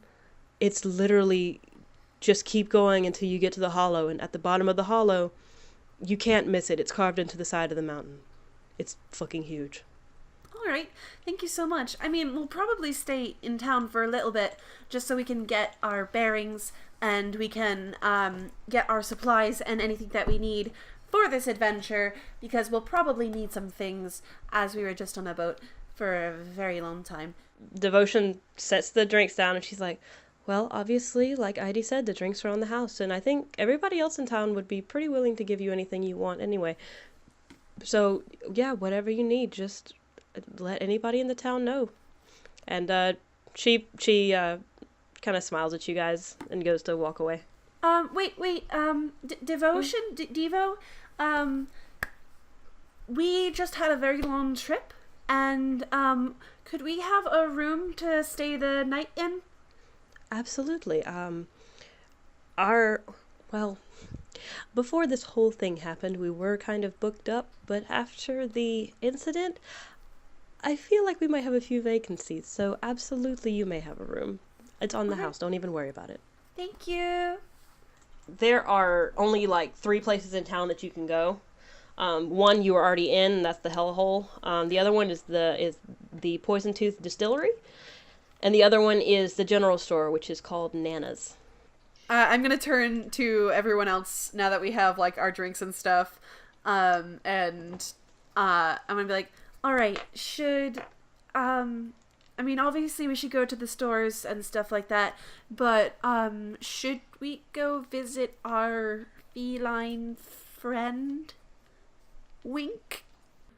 it's literally just keep going until you get to the hollow. And at the bottom of the hollow, you can't miss it. It's carved into the side of the mountain. It's fucking huge. All right, thank you so much. I mean, we'll probably stay in town for a little bit just so we can get our bearings and we can get our supplies and anything that we need for this adventure, because we'll probably need some things as we were just on a boat for a very long time. Devotion sets the drinks down and she's like, well, obviously, like Heidi said, the drinks are on the house, and I think everybody else in town would be pretty willing to give you anything you want anyway. So, yeah, whatever you need, just let anybody in the town know. And she kind of smiles at you guys and goes to walk away. Wait, Devotion, Devo, we just had a very long trip, and, could we have a room to stay the night in? Absolutely. Before this whole thing happened, we were kind of booked up, but after the incident, I feel like we might have a few vacancies, so absolutely you may have a room. It's on the house, don't even worry about it. Thank you. There are only like 3 places in town that you can go. One you are already in, and that's the Hellhole. The other one is the Poison Tooth Distillery. And the other one is the general store, which is called Nana's. I'm gonna turn to everyone else now that we have like our drinks and stuff. And I'm gonna be like, all right, I mean, obviously we should go to the stores and stuff like that, but should we go visit our feline friend? Wink?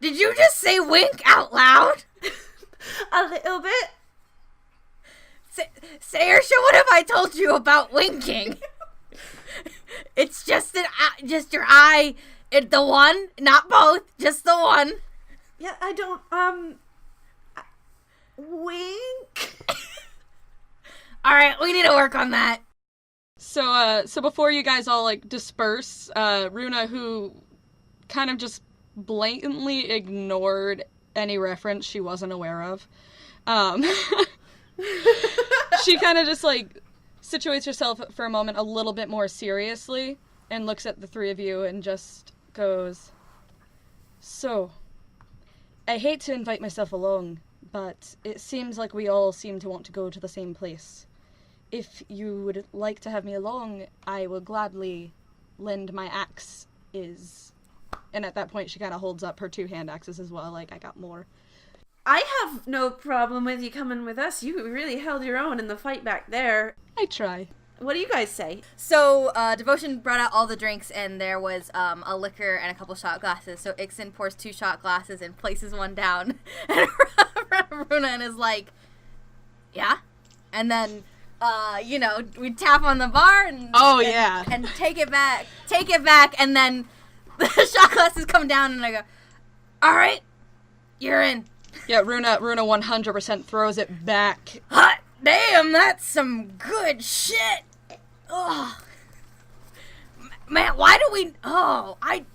Did you just say wink out loud? A little bit. Saoirse, what have I told you about winking? It's just just your eye, the one, not both, just the one. Yeah, I don't, wink. All right, we need to work on that. So before you guys all, like, disperse, Rhuna, who kind of just blatantly ignored any reference she wasn't aware of, she kind of just, like, situates herself for a moment a little bit more seriously and looks at the 3 of you and just goes, so, I hate to invite myself along, but it seems like we all seem to want to go to the same place. If you would like to have me along, I will gladly lend my axe And at that point, she kind of holds up her 2 hand axes as well, like, I got more. I have no problem with you coming with us. You really held your own in the fight back there. I try. What do you guys say? So, Devotion brought out all the drinks, and there was a liquor and a couple shot glasses. So Ixen pours 2 shot glasses and places one down. And Rhuna is like, yeah? And then, we tap on the bar and... Oh, yeah. And take it back, and then the shot glasses come down, and I go, all right, you're in. Yeah, Rhuna 100% throws it back. Hot damn, that's some good shit. Ugh. Man, why do we... Oh, I'm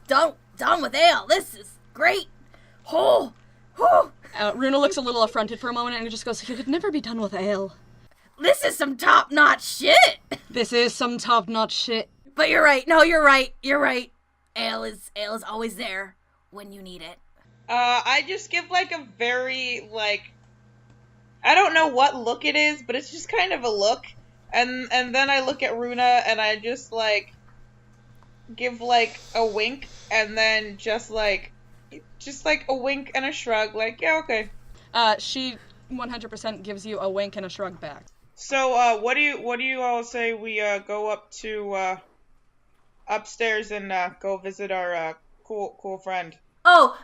done with ale. This is great. Oh. Rhuna looks a little affronted for a moment and just goes, you could never be done with ale. This is some top-notch shit. This is some top-notch shit. But you're right. No, you're right. You're right. Ale is always there when you need it. I just give like a very like, I don't know what look it is, but it's just kind of a look. And then I look at Rhuna and I just like give like a wink and then just like a wink and a shrug, like, yeah, okay. She 100% gives you a wink and a shrug back. So, what do you all say we go up to upstairs and go visit our cool friend? Oh,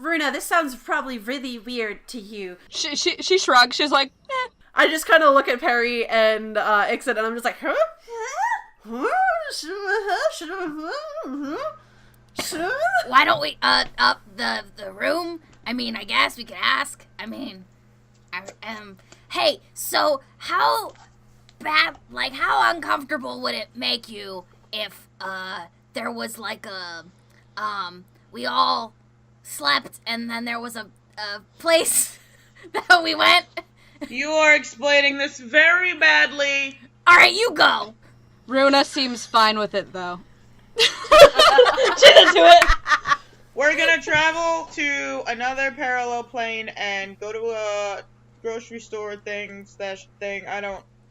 Rhuna, this sounds probably really weird to you. She shrugs. She's like, eh. I just kind of look at Perry and Ixon, and I'm just like, huh? Why don't we up the room? I mean, I guess we could ask. I mean, hey, so how bad, like, how uncomfortable would it make you if there was like we all slept and then there was a place that we went? You are explaining this very badly. All right, you go. Rhuna seems fine with it, though. She's into it. We're gonna travel to another parallel plane and go to a grocery store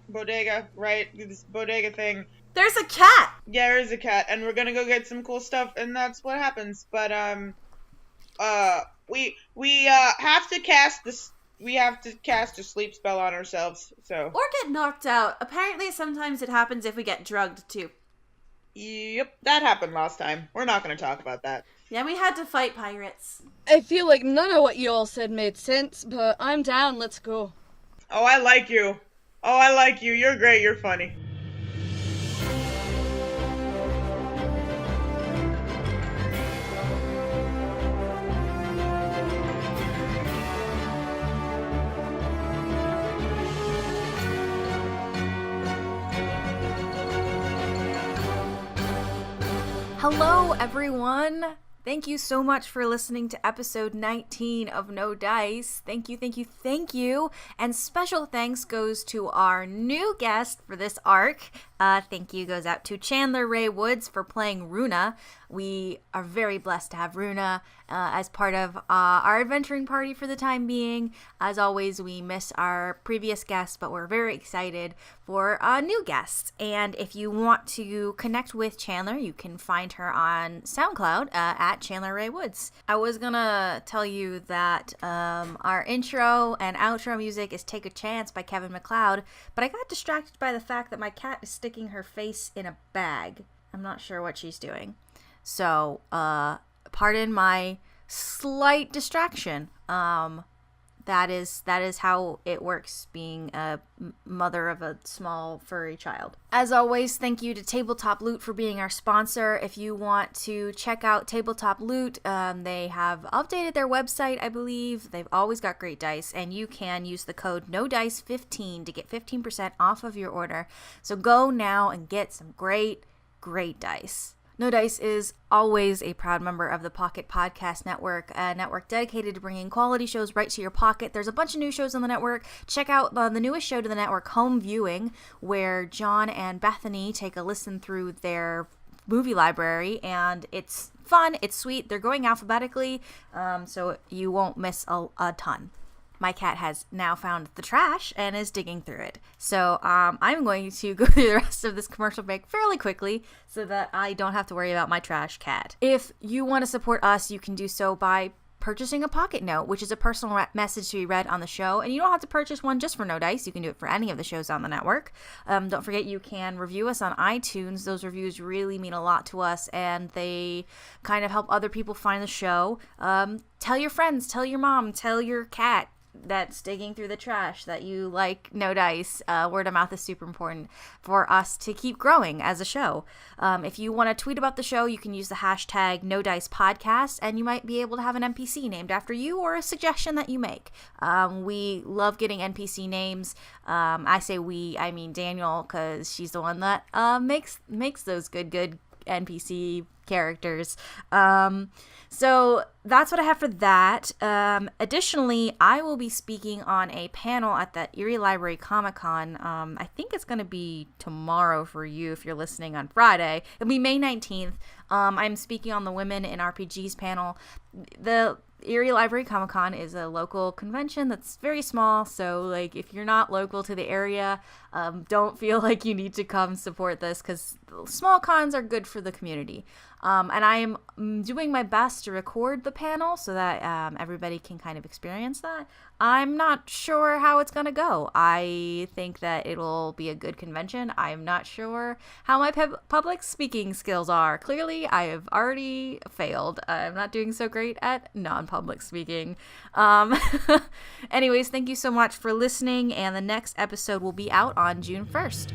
bodega, right? This bodega thing. There's a cat. Yeah, there is a cat, and we're gonna go get some cool stuff, and that's what happens. But we have to cast this. We have to cast a sleep spell on ourselves, so. Or get knocked out. Apparently, sometimes it happens if we get drugged, too. Yep, that happened last time. We're not going to talk about that. Yeah, we had to fight pirates. I feel like none of what you all said made sense, but I'm down. Let's go. Oh, I like you. You're great. You're funny. Hello, everyone. Thank you so much for listening to episode 19 of No Dice. Thank you. And special thanks goes to our new guest for this arc. Thank you goes out to Chandler Rae Woods for playing Rhuna. We are very blessed to have Rhuna as part of our adventuring party for the time being. As always, we miss our previous guests, but we're very excited for new guests. And if you want to connect with Chandler, you can find her on SoundCloud at Chandler Rae Woods. I was gonna tell you that our intro and outro music is Take a Chance by Kevin MacLeod, but I got distracted by the fact that my cat is sticking her face in a bag. I'm not sure what she's doing. So, pardon my slight distraction. That is how it works being a mother of a small furry child. As always, thank you to Tabletop Loot for being our sponsor. If you want to check out Tabletop Loot, they have updated their website, I believe. They've always got great dice, and you can use the code NODICE15 to get 15% off of your order. So go now and get some great dice. No Dice is always a proud member of the Pocket Podcast Network, a network dedicated to bringing quality shows right to your pocket. There's a bunch of new shows on the network. Check out the newest show to the network, Home Viewing, where John and Bethany take a listen through their movie library, and it's fun, it's sweet. They're going alphabetically, so you won't miss a ton. My cat has now found the trash and is digging through it. So I'm going to go through the rest of this commercial break fairly quickly so that I don't have to worry about my trash cat. If you want to support us, you can do so by purchasing a pocket note, which is a personal message to be read on the show. And you don't have to purchase one just for No Dice. You can do it for any of the shows on the network. Don't forget you can review us on iTunes. Those reviews really mean a lot to us, and they kind of help other people find the show. Tell your friends, tell your mom, tell your cat that's digging through the trash that you like No Dice. Word of mouth is super important for us to keep growing as a show. If you want to tweet about the show, you can use the hashtag No Dice Podcast, and you might be able to have an NPC named after you or a suggestion that you make. We love getting NPC names. I say we, I mean Daniel, because she's the one that makes those good NPC characters. So that's what I have for that. Additionally, I will be speaking on a panel at the Erie Library Comic-Con. I think it's going to be tomorrow for you if you're listening on Friday. It'll be May 19th. I'm speaking on the Women in RPGs panel. The Erie Library Comic-Con is a local convention that's very small, so like if you're not local to the area, don't feel like you need to come support this, because small cons are good for the community. And I am doing my best to record the panel so that everybody can kind of experience that. I'm not sure how it's going to go. I think that it'll be a good convention. I'm not sure how my public speaking skills are. Clearly, I have already failed. I'm not doing so great at non-public speaking. Anyways, thank you so much for listening, and the next episode will be out on June 1st.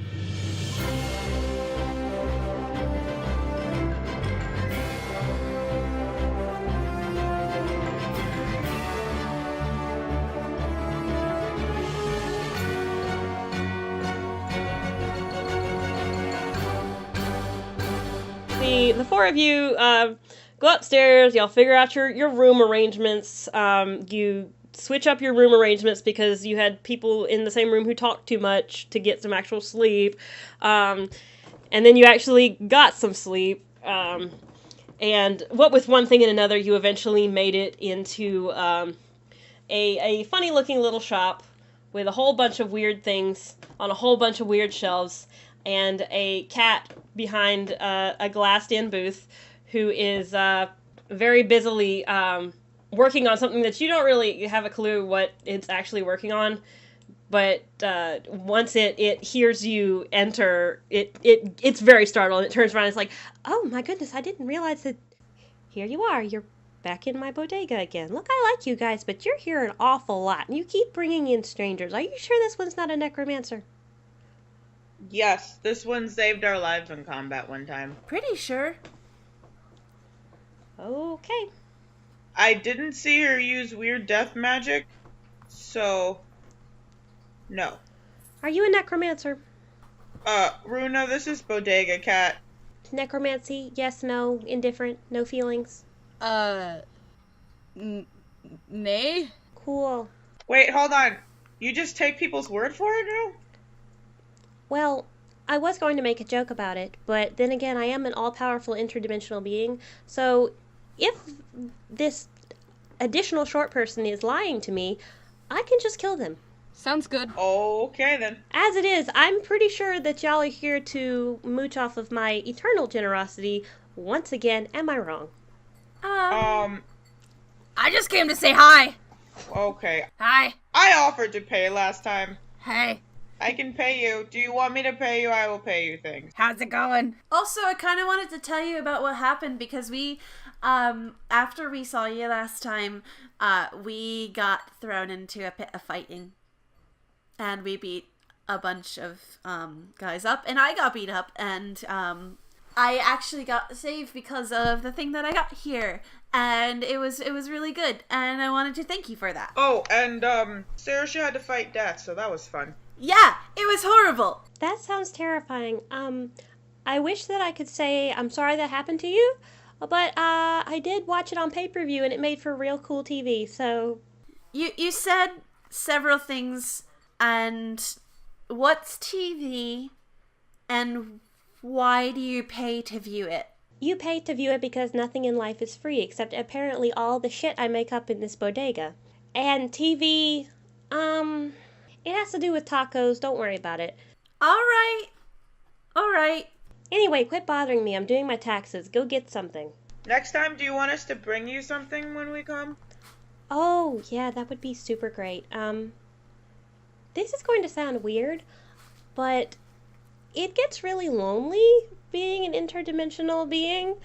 The four of you go upstairs. Y'all figure out your room arrangements. You switch up your room arrangements because you had people in the same room who talked too much to get some actual sleep. And then you actually got some sleep. And what with one thing and another, you eventually made it into a funny-looking little shop with a whole bunch of weird things on a whole bunch of weird shelves, and a cat behind a glassed-in booth who is very busily working on something that you don't really have a clue what it's actually working on. But once it hears you enter, it's very startled. It turns around and it's like, oh my goodness, I didn't realize that here you are. You're back in my bodega again. Look, I like you guys, but you're here an awful lot, and you keep bringing in strangers. Are you sure this one's not a necromancer? Yes, this one saved our lives in combat one time. Pretty sure. Okay. I didn't see her use weird death magic, so no. Are you a necromancer? Rhuna, this is Bodega Cat. Necromancy, yes, no, indifferent, no feelings. Nay? Cool. Wait, hold on. You just take people's word for it now? Well, I was going to make a joke about it, but then again, I am an all-powerful interdimensional being, so if this additional short person is lying to me, I can just kill them. Sounds good. Okay, then. As it is, I'm pretty sure that y'all are here to mooch off of my eternal generosity. Once again, am I wrong? I just came to say hi. Okay. Hi. I offered to pay last time. Hey. I can pay you. Do you want me to pay you? I will pay you things. How's it going? Also, I kind of wanted to tell you about what happened because we, after we saw you last time, we got thrown into a pit of fighting. And we beat a bunch of guys up, and I got beat up, and I actually got saved because of the thing that I got here. And it was really good, and I wanted to thank you for that. Oh, and Sarah, she had to fight death, so that was fun. Yeah, it was horrible. That sounds terrifying. I wish that I could say I'm sorry that happened to you, but I did watch it on pay-per-view, and it made for real cool TV, so... You said several things, and what's TV, and why do you pay to view it? You pay to view it because nothing in life is free, except apparently all the shit I make up in this bodega. And TV, it has to do with tacos, don't worry about it. Alright. Anyway, quit bothering me, I'm doing my taxes, go get something. Next time, do you want us to bring you something when we come? Oh, yeah, that would be super great. This is going to sound weird, but it gets really lonely being an interdimensional being.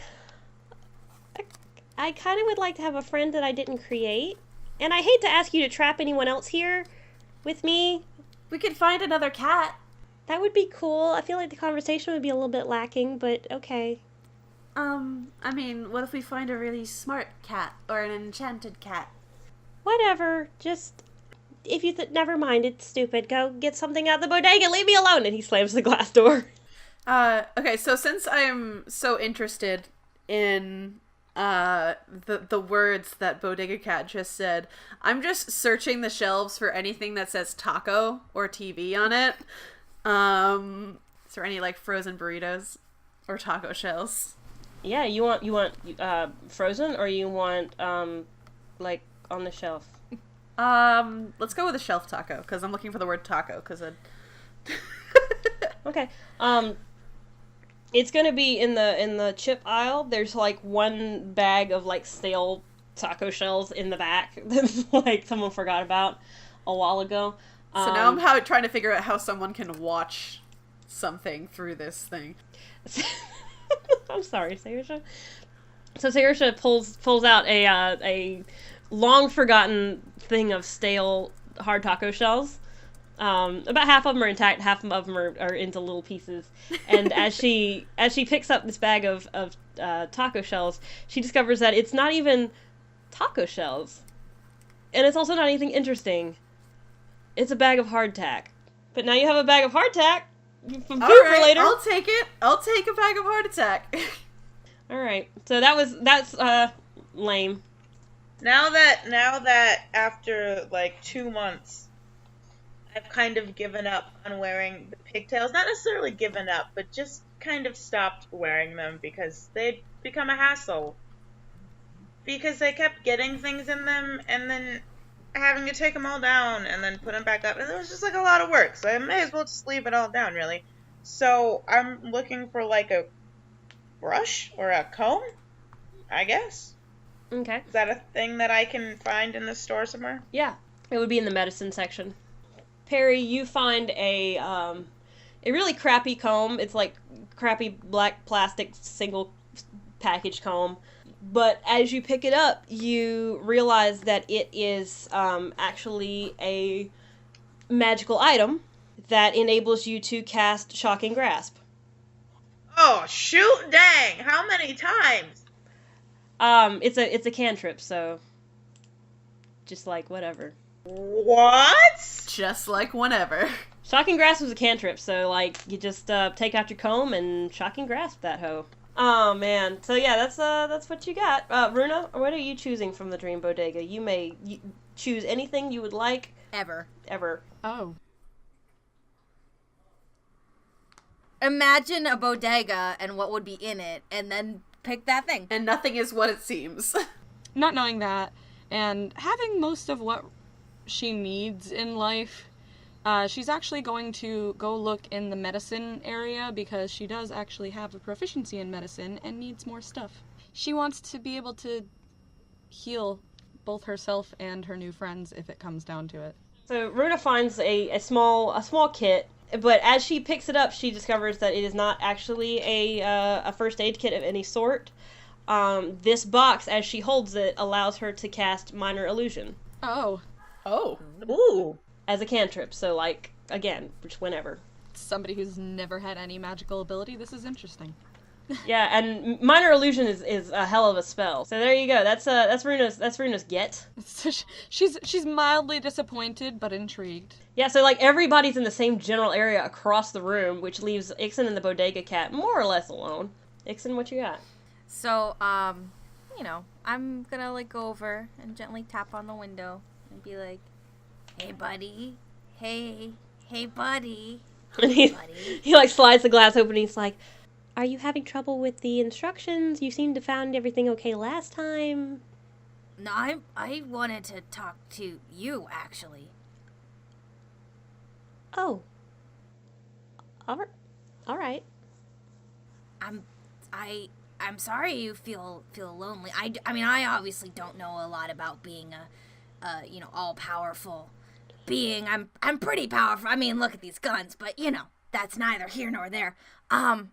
I kind of would like to have a friend that I didn't create. And I hate to ask you to trap anyone else here with me. We could find another cat. That would be cool. I feel like the conversation would be a little bit lacking, but okay. I mean, what if we find a really smart cat or an enchanted cat? Whatever. Just, if you never mind, it's stupid. Go get something out of the bodega. Leave me alone. And he slams the glass door. Okay, so since I'm so interested in the words that Bodega Cat just said. I'm just searching the shelves for anything that says taco or TV on it. Is there any like frozen burritos or taco shells? Yeah, you want frozen, or you want like on the shelf? Let's go with a shelf taco because I'm looking for the word taco because Okay. It's gonna be in the chip aisle. There's like one bag of like stale taco shells in the back that like someone forgot about a while ago. So now I'm trying to figure out how someone can watch something through this thing. I'm sorry, Saoirse. So Saoirse pulls out a long forgotten thing of stale hard taco shells. About half of them are intact, half of them are into little pieces. And as she picks up this bag of taco shells, she discovers that it's not even taco shells, and it's also not anything interesting. It's a bag of hardtack. But now you have a bag of hardtack from food for later. I'll take it. I'll take a bag of heart attack. All right. So that's lame. Now that after like 2 months, I've kind of given up on wearing the pigtails. Not necessarily given up, but just kind of stopped wearing them because they'd become a hassle. Because I kept getting things in them and then having to take them all down and then put them back up. And it was just like a lot of work. So I may as well just leave it all down, really. So I'm looking for like a brush or a comb, I guess. Okay. Is that a thing that I can find in the store somewhere? Yeah. It would be in the medicine section. Perry, you find a really crappy comb. It's like crappy black plastic single package comb. But as you pick it up, you realize that it is actually a magical item that enables you to cast Shocking Grasp. Oh, shoot, dang. How many times? It's a cantrip, so just like whatever. What? Just like whenever. Shocking Grasp was a cantrip, so like you just take out your comb and Shocking Grasp that hoe. Oh man. So yeah, that's what you got. Rhuna, what are you choosing from the Dream Bodega? You may choose anything you would like. Ever. Oh. Imagine a bodega and what would be in it, and then pick that thing. And nothing is what it seems. Not knowing that, and having most of what she needs in life, she's actually going to go look in the medicine area because she does actually have a proficiency in medicine and needs more stuff. She wants to be able to heal both herself and her new friends if it comes down to it. So Rhuna finds a small kit, but as she picks it up, she discovers that it is not actually a first aid kit of any sort. This box, as she holds it, allows her to cast Minor Illusion. Oh. Oh. Ooh. As a cantrip, so like, again, just whenever. Somebody who's never had any magical ability, this is interesting. Yeah, and Minor Illusion is a hell of a spell. So there you go. That's Rhuna's get. So she's mildly disappointed but intrigued. Yeah, so like everybody's in the same general area across the room, which leaves Ixen and the Bodega Cat more or less alone. Ixen, what you got? So, I'm gonna like go over and gently tap on the window and be like, "Hey, buddy. Hey, buddy. And he like slides the glass open and he's like, "Are you having trouble with the instructions? You seemed to found everything okay last time." No, I wanted to talk to you, actually." Oh. All right. I'm sorry you feel lonely. I mean, I obviously don't know a lot about being a all-powerful being. I'm pretty powerful. I mean, look at these guns, but that's neither here nor there. I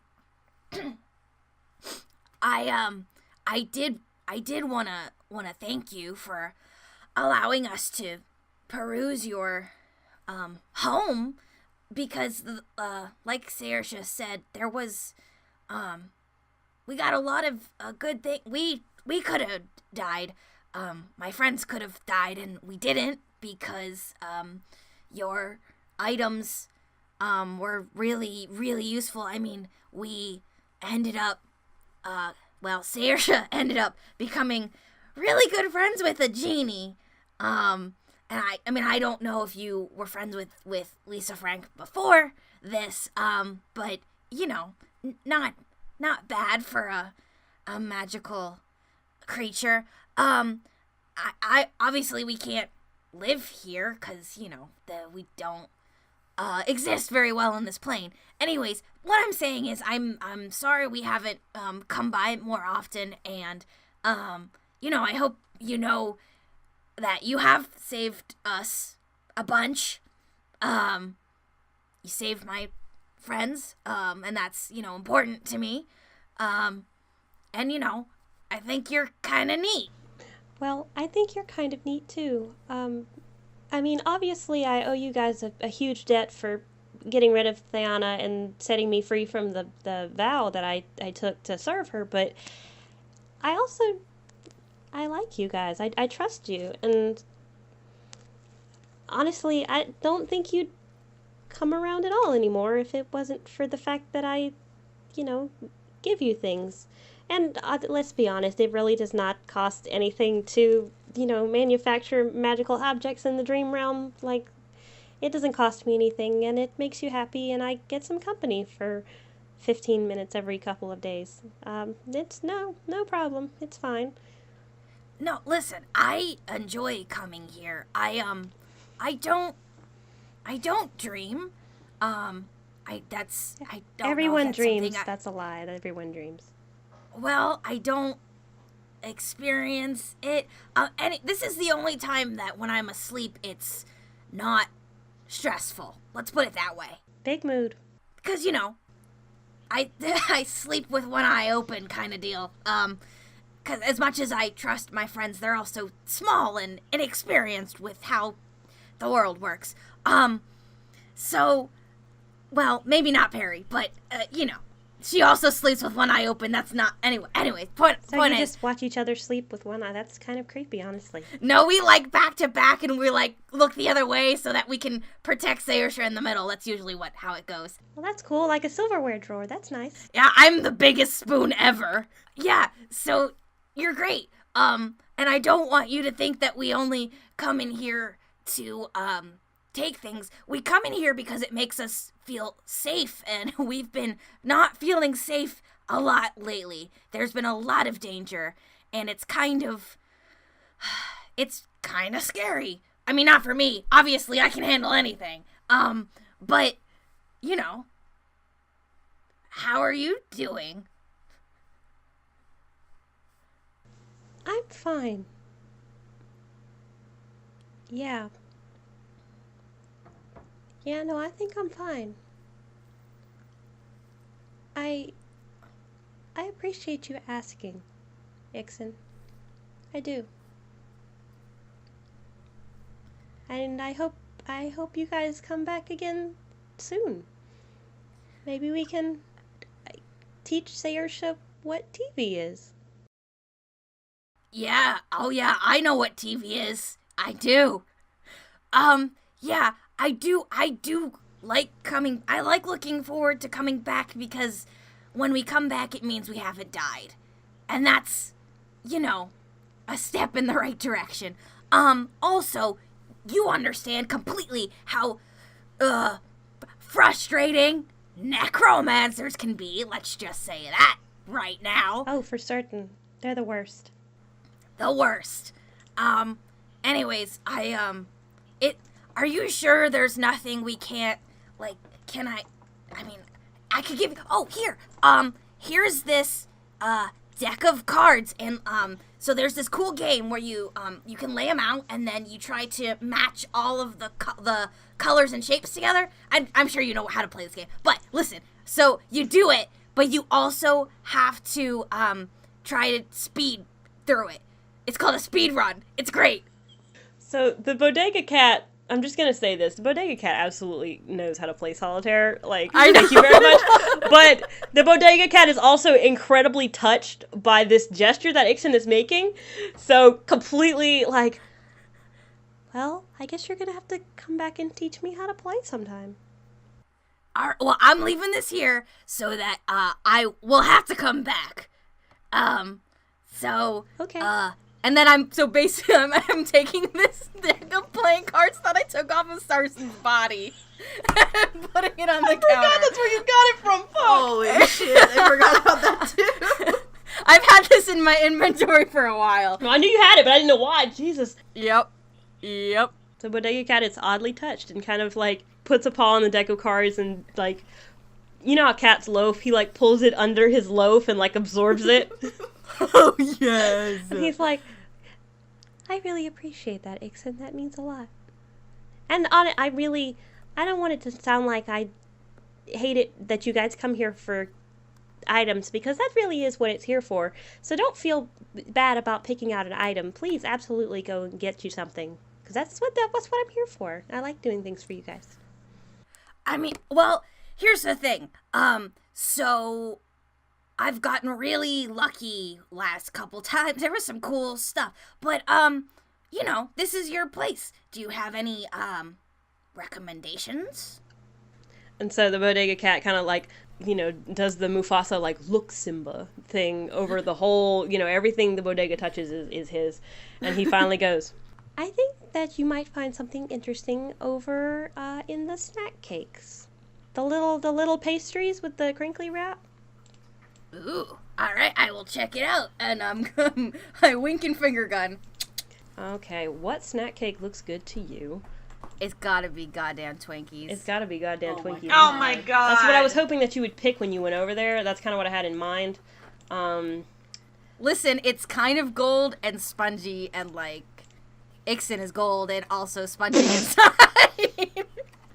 did wanna thank you for allowing us to peruse your home, because like Saoirse said, there was we got a lot of good things. We could have died. My friends could have died, and we didn't because your items were really, really useful. I mean, we ended up well, Saoirse ended up becoming really good friends with a genie. And I mean, I don't know if you were friends with Lisa Frank before this, but, you know, not bad for a magical creature. I obviously we can't live here because, you know, we don't exist very well in this plane. Anyways, what I'm saying is I'm sorry we haven't come by more often, and you know, I hope you know that you have saved us a bunch. You saved my friends, and that's, you know, important to me. And, you know, I think you're kind of neat. Well, I think you're kind of neat too. I mean, obviously I owe you guys a huge debt for getting rid of Theana and setting me free from the vow that I took to serve her, but I like you guys. I trust you, and honestly, I don't think you'd come around at all anymore if it wasn't for the fact that I, you know, give you things. And let's be honest, it really does not cost anything to, you know, manufacture magical objects in the dream realm. Like, it doesn't cost me anything, and it makes you happy, and I get some company for 15 minutes every couple of days. It's no problem. It's fine. No, listen, I enjoy coming here. I don't dream. I don't Everyone know if that's dreams. something That's a lie. Everyone dreams. Well, I don't experience it. And this is the only time that when I'm asleep, it's not stressful. Let's put it that way. Big mood. Because, you know, I sleep with one eye open kind of deal. Because as much as I trust my friends, they're also small and inexperienced with how the world works. So, well, maybe not Perry, but, you know. She also sleeps with one eye open. That's not... Anyway, point So you is... just watch each other sleep with one eye. That's kind of creepy, honestly. No, we, like, back to back, and we, like, look the other way so that we can protect Saoirse in the middle. That's usually how it goes. Well, that's cool. Like a silverware drawer. That's nice. Yeah, I'm the biggest spoon ever. Yeah, so you're great. And I don't want you to think that we only come in here to, take things. We come in here because it makes us feel safe, and we've been not feeling safe a lot lately. There's been a lot of danger, and it's kind of scary. I mean, not for me. Obviously, I can handle anything. But, you know, how are you doing? I'm fine. Yeah. Yeah, no, I think I'm fine. I appreciate you asking, Ixen. I do. And I hope you guys come back again soon. Maybe we can teach Saoirse what TV is. Yeah, oh yeah, I know what TV is. I do. Yeah, I do like coming. I like looking forward to coming back because when we come back, it means we haven't died. And that's, you know, a step in the right direction. Also, you understand completely how, frustrating necromancers can be. Let's just say that right now. Oh, for certain. They're the worst. The worst. Anyways, are you sure there's nothing we can't, like, I could give you, here, here's this, deck of cards, and, so there's this cool game where you can lay them out, and then you try to match all of the colors and shapes together. I'm sure you know how to play this game, but listen, so you do it, but you also have to, try to speed through it. It's called a speed run. It's great. So the Bodega Cat, I'm just going to say this, the Bodega Cat absolutely knows how to play solitaire. Like, thank you very much. But the Bodega Cat is also incredibly touched by this gesture that Ixen is making. So completely like, well, I guess you're going to have to come back and teach me how to play sometime. Well, I'm leaving this here so that I will have to come back. So, Okay. and then I'm taking this deck of playing cards that I took off of Starson's body and putting it on the counter. That's where you got it from. Fuck. Holy shit, I forgot about that too. I've had this in my inventory for a while. No, I knew you had it, but I didn't know why. Jesus. Yep. So Bodega Cat is oddly touched and kind of like puts a paw on the deck of cards and like, you know how cats loaf? He like pulls it under his loaf and like absorbs it. Oh, yes. And he's like, I really appreciate that, Ixon. That means a lot. And on it, I don't want it to sound like I hate it that you guys come here for items, because that really is what it's here for. So don't feel bad about picking out an item. Please absolutely go and get you something, because that's what I'm here for. I like doing things for you guys. I mean, well, here's the thing. So I've gotten really lucky last couple times. There was some cool stuff. But, this is your place. Do you have any, recommendations? And so the Bodega Cat kind of like, does the Mufasa like, look Simba thing over the whole, everything the Bodega touches is his. And he finally goes, I think that you might find something interesting over in the snack cakes. The little pastries with the crinkly wrap. Ooh, alright, I will check it out. And I wink and finger gun. Okay, what snack cake looks good to you? It's gotta be goddamn Twinkies. It's gotta be goddamn Twinkies. Oh my god. That's what I was hoping that you would pick when you went over there. That's kind of what I had in mind. Listen, it's kind of gold and spongy, and like, Ixon is gold and also spongy inside.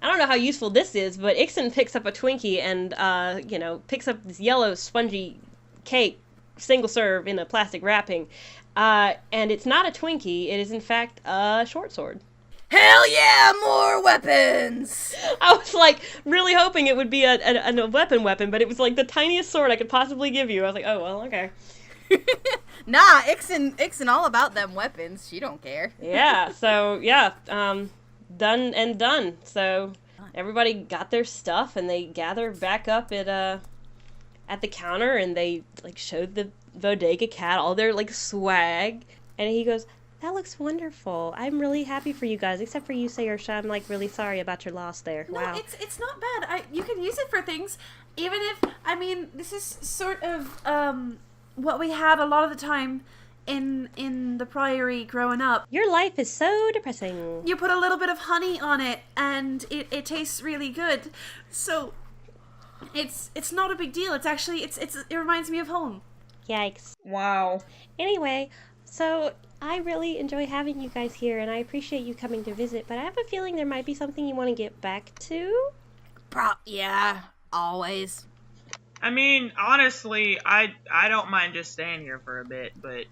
I don't know how useful this is, but Ixon picks up a Twinkie and, picks up this yellow spongy cake, single serve in a plastic wrapping. And it's not a Twinkie, it is in fact a short sword. Hell yeah, more weapons! I was like really hoping it would be a weapon, but it was like the tiniest sword I could possibly give you. I was like, oh, well, okay. Nah, Ixon all about them weapons. She don't care. Yeah, so, yeah, done and done. So everybody got their stuff and they gather back up at the counter and they like showed the Bodega Cat all their like swag, and he goes, that looks wonderful. I'm really happy for you guys, except for you, Saoirse. I'm like really sorry about your loss there. No, wow. it's not bad. You can use it for things, even if, this is sort of what we had a lot of the time in the Priory growing up. Your life is so depressing. You put a little bit of honey on it and it tastes really good. So it's not a big deal. It's actually it reminds me of home. Yikes. Wow. Anyway, so I really enjoy having you guys here, and I appreciate you coming to visit, but I have a feeling there might be something you want to get back to. Yeah, always. Honestly, I don't mind just staying here for a bit, but...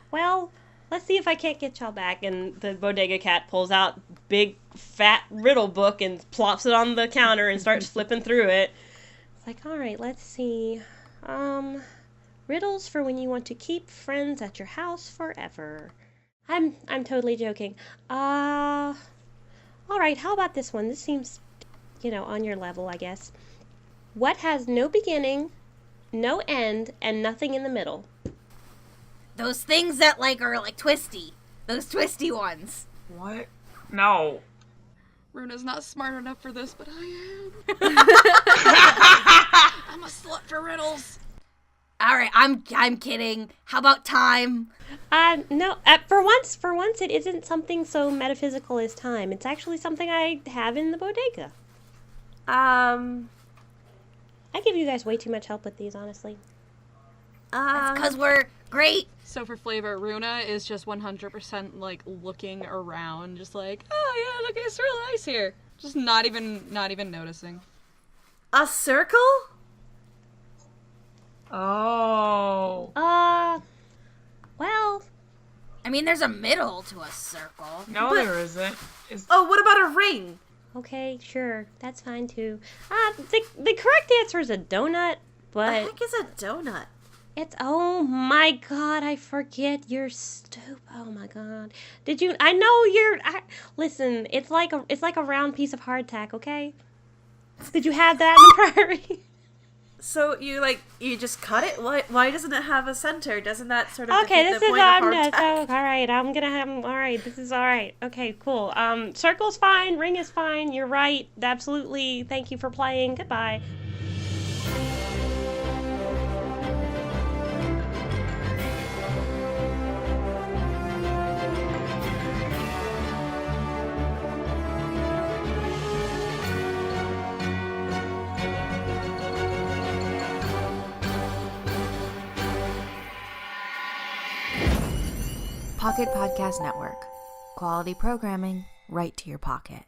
Well, let's see if I can't get y'all back. And the Bodega Cat pulls out big, fat riddle book and plops it on the counter and starts flipping through it. It's like, alright, let's see. Riddles for when you want to keep friends at your house forever. I'm totally joking. Alright, how about this one? This seems, on your level, I guess. What has no beginning, no end, and nothing in the middle? Those things that are twisty. Those twisty ones. What? No. Runa's not smart enough for this, but I am. I'm a slut for riddles. Alright, I'm kidding. How about time? No, for once it isn't something so metaphysical as time. It's actually something I have in the bodega. I give you guys way too much help with these, honestly. That's because we're great. So for flavor, Runa is just 100% looking around, just like, oh yeah, look, it's real nice here. Just not even noticing. A circle? Oh. Well. There's a middle to a circle. No, there isn't. Oh, what about a ring? Okay, sure. That's fine, too. The correct answer is a donut, but... The heck is a donut? It's... Oh, my God, I forget. You're stupid. Oh, my God. Did you... I know you're... listen, it's like a round piece of hardtack, okay? Did you have that in the Priory? So you just cut it? Why doesn't it have a center? Doesn't that sort of Okay, defeat this the is point of hard tech? all right. I'm gonna have all right. This is all right. Okay, cool. Circle's fine. Ring is fine. You're right. Absolutely. Thank you for playing. Goodbye. Pocket Podcast Network. Quality programming right to your pocket.